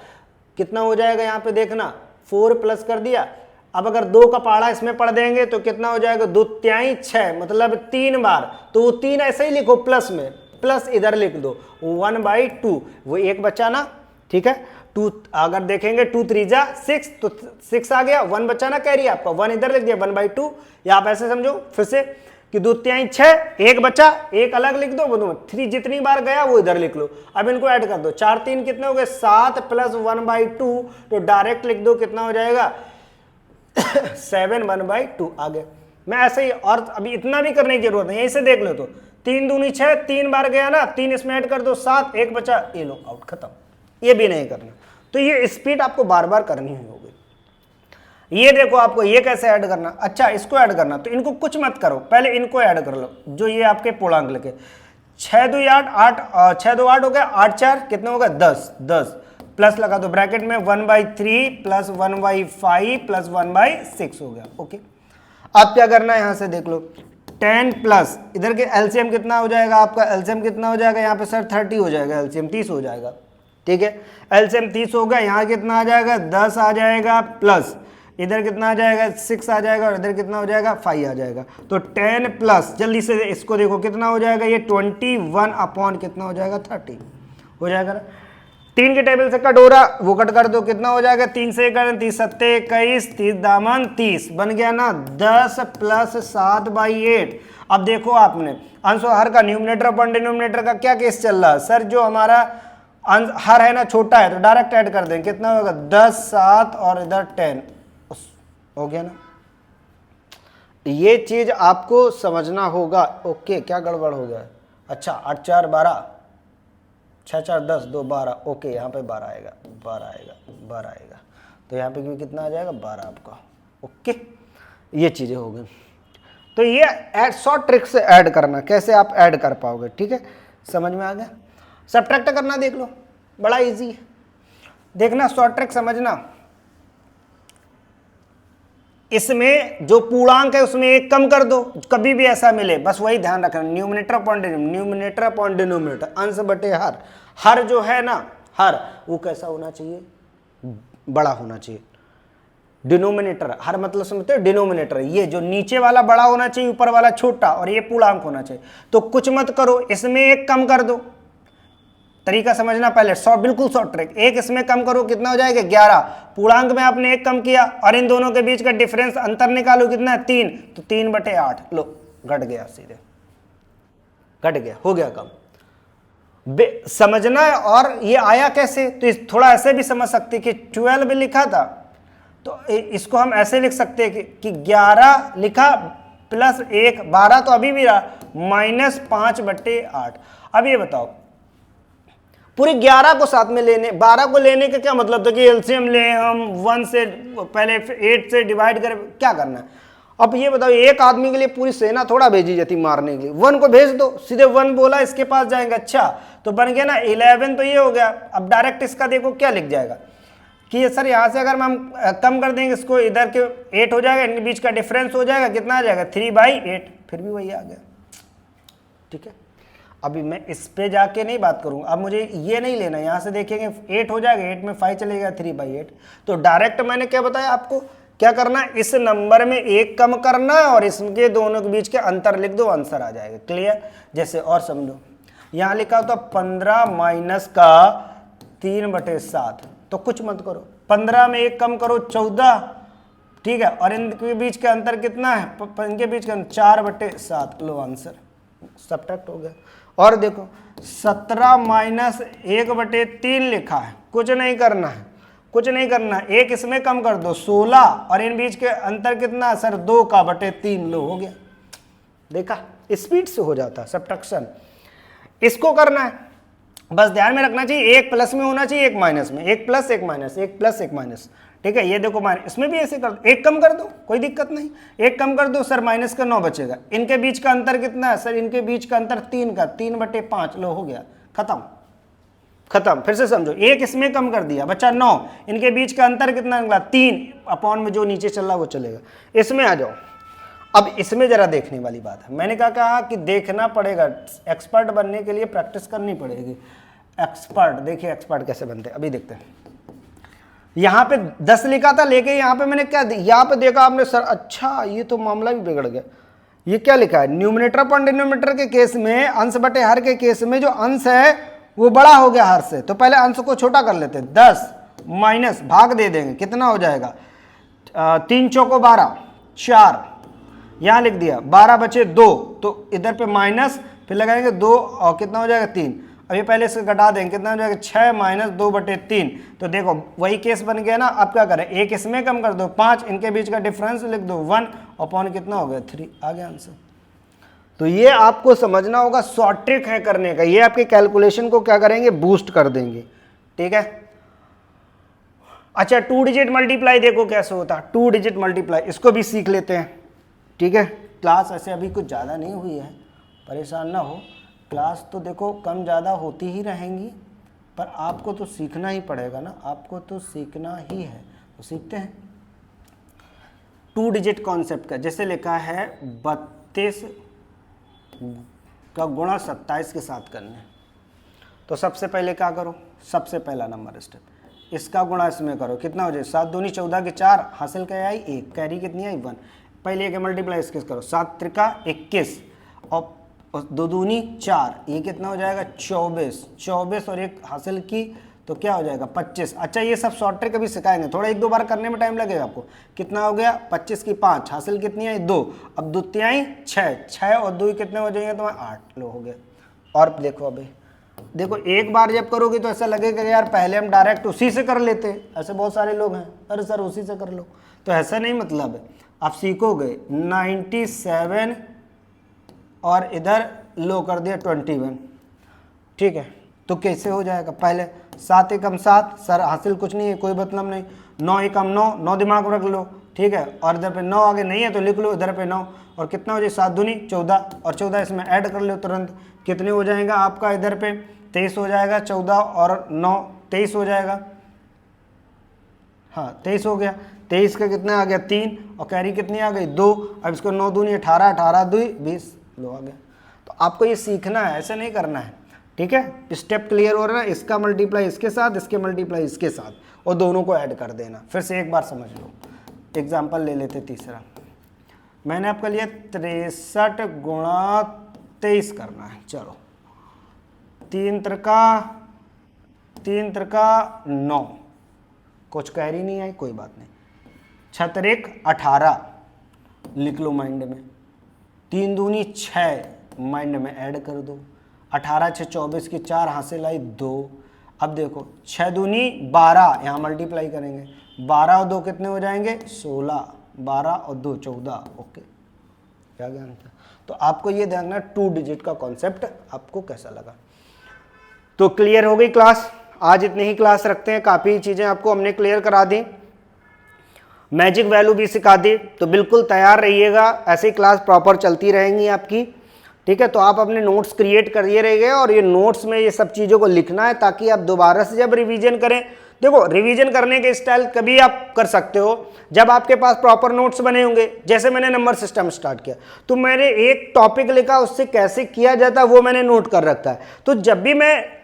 कितना हो जाएगा, यहां पे देखना 4 प्लस कर दिया। अब अगर 2 का पहाड़ा इसमें पढ़ देंगे तो कितना हो जाएगा, 2 तिहाई 6, मतलब 3 बार, तो वो 3 ऐसे ही लिखो प्लस में, प्लस इधर लिख दो 1/2, वो एक बचा ना। ठीक है, 2 अगर देखेंगे 2 3 जा 6, तो 6 आ गया, 1 बचा ना कैरी आपका, 1 इधर लिख दिया 1/2, या आप ऐसे समझो फिर से कि 2 तिहाई 6, एक बचा, एक अलग लिख दो, बोलो 3 जितनी बार गया वो इधर लिख लो। अब इनको ऐड कर दो, 4 3 कितने हो गए 7 प्लस 1/2, तो डायरेक्ट लिख दो कितना हो जाएगा 7 1/2 आ गया। मैं ऐसे ही, और अभी इतना भी करने की जरूरत नहीं, यहीं से देख लो तो 3 दूनी 6, 3 बार गया ना, 3 इसमें ऐड कर दो 7, एक बचा, ये लो आउट, खत्म। ये भी नहीं करना, तो ये स्पीड आपको बार बार करनी होगी। ये देखो आपको ये कैसे ऐड करना, अच्छा इसको ऐड करना, तो इनको कुछ मत करो, पहले इनको ऐड कर लो, जो ये आपके पूर्णांक लिखे 6 2 8 6 2 8 हो गया, 8 4 कितने हो गए 10 10, प्लस लगा दो ब्रैकेट में 1/3 प्लस 1/5 प्लस 1/6 हो गया। ओके, अब क्या करना है, यहां से देख लो 10 प्लस इधर के एलसीएम कितना हो जाएगा, आपका एलसीएम कितना हो जाएगा यहाँ पे सर 30 हो जाएगा, एलसीएम 30 हो जाएगा। ठीक है, एलसीएम 30 हो गया, यहाँ कितना आ जाएगा 10 आ जाएगा, प्लस इधर कितना आ जाएगा 6 आ जाएगा, और इधर कितना हो जाएगा 5 आ जाएगा। तो 10 प्लस जल्दी से इसको देखो कितना हो जाएगा, ये 21 अपॉन कितना हो जाएगा 30 हो जाएगा ना। 3 के टेबल से कट हो रहा, वो कट कर दो, कितना हो जाएगा 3 से 30 सत्ते 21, 30 दामन 30 बन गया ना, 10 प्लस 7/8। अब देखो आपने अंश और हर का न्यूमरेटर अपॉन डिनोमिनेटर का क्या केस चल रहा है सर, जो हमारा हर है ना छोटा है, तो डायरेक्ट ऐड कर दें, कितना होगा 10 7 और इधर 10 हो गया ना। ये चीज आपको समझना होगा। ओके, क्या गड़बड़ हो गया, अच्छा 8 4 12, 6 4 10 2 12, ओके यहाँ पे 12 आएगा, 12 आएगा, 12 आएगा, तो यहाँ पे कितना आ जाएगा 12 आपका। ओके, ये चीजें हो गई। तो ये ऐड शॉर्ट ट्रिक से ऐड करना, कैसे आप ऐड कर पाओगे, ठीक है, समझ में आ गया। सब्ट्रैक्ट करना देख लो, बड़ा इजी है, देखना शॉर्ट ट्रिक समझना। इसमें जो पूर्णांक है उसमें एक कम कर दो, कभी भी ऐसा मिले, बस वही ध्यान रखना, न्यूमरेटर अपॉन डिनोमिनेटर, अंश बटे हर। हर जो है ना, हर वो कैसा होना चाहिए, बड़ा होना चाहिए। डिनोमिनेटर, हर मतलब समझते हो, डिनोमिनेटर ये जो नीचे वाला बड़ा होना चाहिए, ऊपर वाला छोटा, और ये पूर्णांक होना चाहिए। तो कुछ मत करो, इसमें एक कम कर दो, तरीका समझना पहले, बिल्कुल शॉर्ट ट्रिक। एक इसमें कम करो, कितना हो जाएगा 11, पूर्णांक में आपने एक कम किया, और इन दोनों के बीच का डिफरेंस अंतर निकालो, कितना है 3, तो 3/8 लो, घट गया, सीधे घट गया, हो गया कम। समझना है। और ये आया कैसे, तो थोड़ा ऐसे भी समझ सकते कि 12 लिखा था, तो इसको हम ऐसे लिख सकते हैं कि 11 लिखा प्लस 1, 12 तो अभी भी रहा, -5/8। अब ये बताओ, पूरी 11 को साथ में लेने, 12 को लेने का क्या मतलब था कि एलसीएम ले हम 1 से पहले 8 से डिवाइड करें, क्या करना है। अब ये बताओ, एक आदमी के लिए पूरी सेना थोड़ा भेजी जाती मारने के लिए, 1 को भेज दो, सीधे 1 बोला इसके पास जाएंगे, अच्छा तो बन गया ना 11, तो ये हो गया। अब डायरेक्ट इसका देखो क्या लिख जाएगा कि सर यहाँ से अगर हम कम कर देंगे इसको, इधर के 8 हो जाएगा, इनके बीच का डिफरेंस हो जाएगा, कितना आ जाएगा 3/8, फिर भी वही आ गया। ठीक है, अभी मैं इस पे जाके नहीं बात करूंगा, अब मुझे ये नहीं लेना, यहाँ से देखेंगे 8 हो जाएगा, 8 में 5 चलेगा, 3/8। तो डायरेक्ट मैंने क्या बताया आपको, क्या करना है, इस नंबर में एक कम करना है और इसके दोनों के बीच के अंतर लिख दो, आंसर आ जाएगा। क्लियर, जैसे और समझो, यहाँ लिखा तो 15 माइनस का 3/7, तो कुछ मत करो, 15 में एक कम करो 14, ठीक है, और इनके बीच का अंतर कितना है, इनके बीच का 4/7, लो आंसर सब्ट्रैक्ट हो गया। और देखो 17 माइनस 1/3 लिखा है, कुछ नहीं करना है, कुछ नहीं करना है, एक इसमें कम कर दो 16, और इन बीच के अंतर कितना है सर 2/3, लो हो गया। देखा, स्पीड से हो जाता है सब्ट्रैक्शन। इसको करना है, बस ध्यान में रखना चाहिए, एक प्लस में होना चाहिए, एक माइनस में, एक प्लस एक माइनस, एक प्लस एक माइनस। ठीक है, ये देखो माइनस, इसमें भी ऐसे कर दो, एक कम कर दो, कोई दिक्कत नहीं, एक कम कर दो सर, माइनस का 9 बचेगा। इनके बीच का अंतर कितना है सर, इनके बीच का अंतर 3 का, 3/5, लो हो गया, खत्म खत्म। फिर से समझो, एक इसमें कम कर दिया, बचा 9, इनके बीच का अंतर कितना निकला 3, अपॉन में जो नीचे चल रहा वो चलेगा। इसमें आ जाओ, अब इसमें जरा देखने वाली बात है, मैंने कहा कि देखना पड़ेगा, एक्सपर्ट बनने के लिए प्रैक्टिस करनी पड़ेगी। एक्सपर्ट, देखिए एक्सपर्ट कैसे बनते हैं, अभी देखते हैं। यहाँ पे 10 लिखा था, लेके यहाँ पे मैंने क्या, यहाँ पे देखा आपने सर, अच्छा ये तो मामला भी बिगड़ गया। ये क्या लिखा है, न्यूमरेटर अपॉन डिनोमिनेटर के केस में, अंश बटे हर के केस में जो अंश है वो बड़ा हो गया हर से, तो पहले अंश को छोटा कर लेते हैं, 10 माइनस भाग दे देंगे, कितना हो जाएगा 3 चौको 12, 4, यहाँ लिख दिया 12 बचे 2, तो इधर पे माइनस, फिर लगाएंगे 2 और कितना हो जाएगा 3। अब ये पहले इसको घटा देंगे, कितना हो जाएगा 6 माइनस 2/3। तो देखो वही केस बन गया ना। अब क्या करें, एक इसमें कम कर दो 5, इनके बीच का डिफरेंस लिख दो 1 अपॉन कितना हो गया 3, आ गया आंसर। तो ये आपको समझना होगा, शॉर्ट ट्रिक है करने का, ये आपके कैलकुलेशन को क्या करेंगे, बूस्ट कर देंगे। ठीक है, अच्छा 2 डिजिट मल्टीप्लाई देखो कैसे होता है, 2 डिजिट मल्टीप्लाई, इसको भी सीख लेते हैं। ठीक है, क्लास ऐसे अभी कुछ ज़्यादा नहीं हुई है, परेशान ना हो, क्लास तो देखो कम ज़्यादा होती ही रहेंगी, पर आपको तो सीखना ही पड़ेगा ना, आपको तो सीखना ही है, तो सीखते हैं। 2 डिजिट कॉन्सेप्ट का जैसे लिखा है 32 का गुणा 27 के साथ करना है, तो सबसे पहले क्या करो, सबसे पहला नंबर स्टेप, इसका गुणा इसमें करो, कितना हो जाए 7 दूनी 14 के 4, हासिल क्या आई 1, कैरी कितनी आई 1, पहले एक मल्टीप्लाई इसके करो, 7 त्रिका 21 और 2 दूनी 4, ये कितना हो जाएगा 24 और एक हासिल की तो क्या हो जाएगा 25। अच्छा ये सब शॉर्ट ट्रिक अभी सिखाएंगे, थोड़ा 1-2 बार करने में टाइम लगेगा आपको। कितना हो गया 25 की 5, हासिल कितनी आई 2, अब द्वितीयाई 6 और 2 कितने हो जाएंगे तुम्हारे 8 लो हो गए। और देखो अभी देखो एक बार जब करोगे तो ऐसा लगेगा कि यार पहले हम डायरेक्ट उसी से कर लेते, ऐसे बहुत सारे लोग हैं, अरे सर उसी से कर लो, तो ऐसा नहीं मतलब है। आप सीखोगे 97 और इधर लो कर दिया 21, ठीक है, तो कैसे हो जाएगा, पहले 7 एकम 7, सर हासिल कुछ नहीं है कोई मतलब नहीं, 9 एकम 9 दिमाग में रख लो, ठीक है, और इधर पे 9 आगे नहीं है तो लिख लो इधर पे 9, और कितना हो जाए 7 दूनी 14 और 14 इसमें ऐड कर लो तुरंत, कितने हो जाएगा आपका इधर पे 23 हो जाएगा, 14 और 9 23 हो जाएगा, हाँ 23 हो गया, 23 का कितना आ गया 3 और कैरी कितनी आ गई 2, अब इसको 9 दूनी 18, 18 2 20 लो आ गया। तो आपको ये सीखना है, ऐसे नहीं करना है, ठीक है, स्टेप क्लियर हो रहा है, इसका मल्टीप्लाई इसके साथ, इसके मल्टीप्लाई इसके साथ और दोनों को ऐड कर देना। फिर से एक बार समझ लो, एग्जाम्पल ले लेते तीसरा, मैंने आपका लिया 63 गुणा 23 करना है, चलो 3 त्रिका 9, कुछ कैरी नहीं आई कोई बात नहीं, 6 18 लिख लो माइंड में, 3 दूनी 6 माइंड में ऐड कर दो, 18 6 24 की 4 हासिल आई 2, अब देखो 6 दूनी 12 यहाँ मल्टीप्लाई करेंगे, 12 और 2 कितने हो जाएंगे 16, 12 और 2 14, ओके क्या ज्ञान था। तो आपको ये देखना 2 डिजिट का कॉन्सेप्ट आपको कैसा लगा। तो क्लियर हो गई क्लास, आज इतनी ही क्लास रखते हैं, काफ़ी चीज़ें आपको हमने क्लियर करा दी, मैजिक वैल्यू भी सिखा दी, तो बिल्कुल तैयार रहिएगा, ऐसी क्लास प्रॉपर चलती रहेंगी आपकी, ठीक है। तो आप अपने नोट्स क्रिएट करिए रहिए और ये नोट्स में ये सब चीज़ों को लिखना है ताकि आप दोबारा से जब रिवीजन करें, देखो रिवीजन करने के स्टाइल कभी आप कर सकते हो जब आपके पास प्रॉपर नोट्स बने होंगे। जैसे मैंने नंबर सिस्टम स्टार्ट किया तो मैंने एक टॉपिक लिखा, उससे कैसे किया जाता है वो मैंने नोट कर रखा है, तो जब भी मैं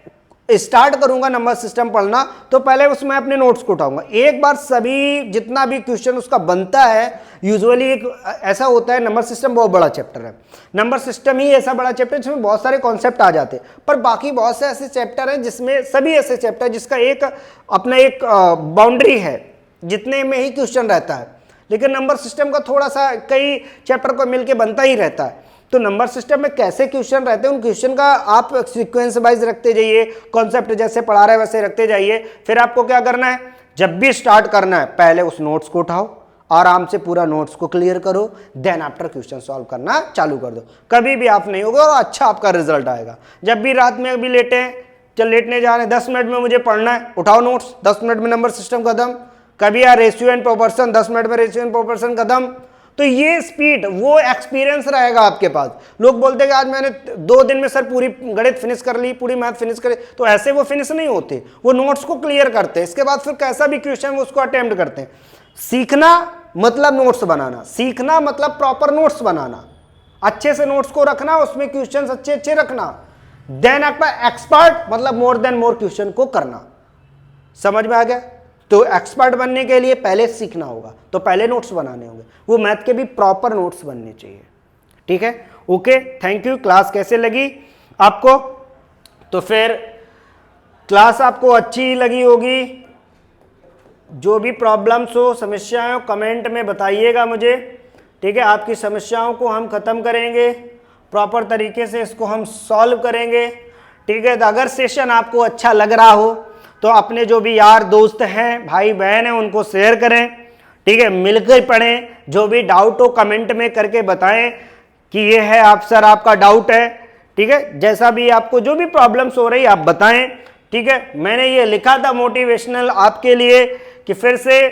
स्टार्ट करूंगा नंबर सिस्टम पढ़ना तो पहले उसमें अपने नोट्स को उठाऊंगा, एक बार सभी जितना भी क्वेश्चन उसका बनता है, यूजुअली एक ऐसा होता है, नंबर सिस्टम बहुत बड़ा चैप्टर है, नंबर सिस्टम ही ऐसा बड़ा चैप्टर है जिसमें बहुत सारे कॉन्सेप्ट आ जाते हैं, पर बाकी बहुत से ऐसे चैप्टर हैं जिसमें सभी ऐसे चैप्टर जिसका एक अपना एक बाउंड्री है, जितने में ही क्वेश्चन रहता है, लेकिन नंबर सिस्टम का थोड़ा सा कई चैप्टर को मिलकर बनता ही रहता है। तो नंबर सिस्टम में कैसे क्वेश्चन रहते हैं, उन क्वेश्चन का आप सीक्वेंस वाइज रखते जाइए, कॉन्सेप्ट जैसे पढ़ा रहे वैसे रखते जाइए। फिर आपको क्या करना है, जब भी स्टार्ट करना है पहले उस नोट्स को उठाओ, आराम से पूरा नोट्स को क्लियर करो, देन आफ्टर क्वेश्चन सॉल्व करना चालू कर दो, कभी भी आप नहीं होगा और अच्छा आपका रिजल्ट आएगा। जब भी रात में अभी लेटे हैं, चल लेटने जा रहे हैं, 10 मिनट में मुझे पढ़ना है, उठाओ नोट्स, 10 मिनट में नंबर सिस्टम खत्म, कभी यार रेशियो एंड प्रोपोर्शन 10 मिनट में रेशियो एंड प्रोपोर्शन खत्म। तो ये स्पीड, वो एक्सपीरियंस रहेगा आपके पास। लोग बोलते हैं कि आज मैंने 2 दिन में सर पूरी गणित फिनिश कर ली, पूरी मैथ फिनिश कर ली, तो ऐसे वो फिनिश नहीं होते, वो नोट्स को क्लियर करते हैं, इसके बाद फिर कैसा भी क्वेश्चन उसको अटेम्प्ट करते हैं। सीखना मतलब नोट्स बनाना, सीखना मतलब प्रॉपर नोट्स बनाना, अच्छे से नोट्स को रखना, उसमें क्वेश्चन अच्छे अच्छे रखना, देन आपका एक्सपर्ट मतलब मोर देन मोर क्वेश्चन को करना। समझ में आ गया? तो एक्सपर्ट बनने के लिए पहले सीखना होगा, तो पहले नोट्स बनाने होंगे, वो मैथ के भी प्रॉपर नोट्स बनने चाहिए, ठीक है। Okay, thank you. क्लास कैसे लगी आपको? तो फिर क्लास आपको अच्छी लगी होगी, जो भी प्रॉब्लम्स हो, समस्याएं हो, कमेंट में बताइएगा मुझे, ठीक है, आपकी समस्याओं को हम खत्म करेंगे, प्रॉपर तरीके से इसको हम सॉल्व करेंगे। ठीक है, तो अगर सेशन आपको अच्छा लग रहा हो तो अपने जो भी यार दोस्त हैं, भाई बहन हैं, उनको शेयर करें। ठीक है, मिलकर पढ़ें, जो भी डाउट हो कमेंट में करके बताएं कि ये है आप सर, आपका डाउट है। ठीक है, जैसा भी आपको जो भी प्रॉब्लम्स हो रही आप बताएं। ठीक है, मैंने ये लिखा था मोटिवेशनल आपके लिए कि फिर से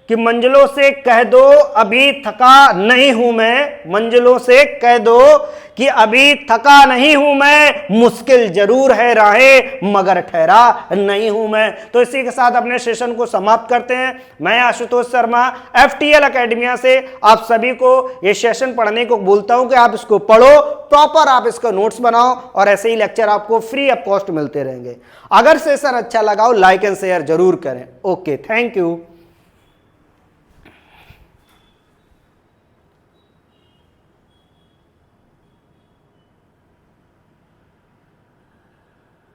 कि मंजिलों से कह दो अभी थका नहीं हूं मैं, मंजिलों से कह दो कि अभी थका नहीं हूं मैं, मुश्किल जरूर है राहें मगर ठहरा नहीं हूं मैं। तो इसी के साथ अपने सेशन को समाप्त करते हैं। मैं आशुतोष शर्मा FTL अकेडमिया से आप सभी को ये सेशन पढ़ने को बोलता हूं कि आप इसको पढ़ो, प्रॉपर आप इसका नोट्स बनाओ और ऐसे ही लेक्चर आपको फ्री ऑफ कॉस्ट मिलते रहेंगे। अगर सेशन अच्छा लगा हो लाइक एंड शेयर जरूर करें। Okay, thank you.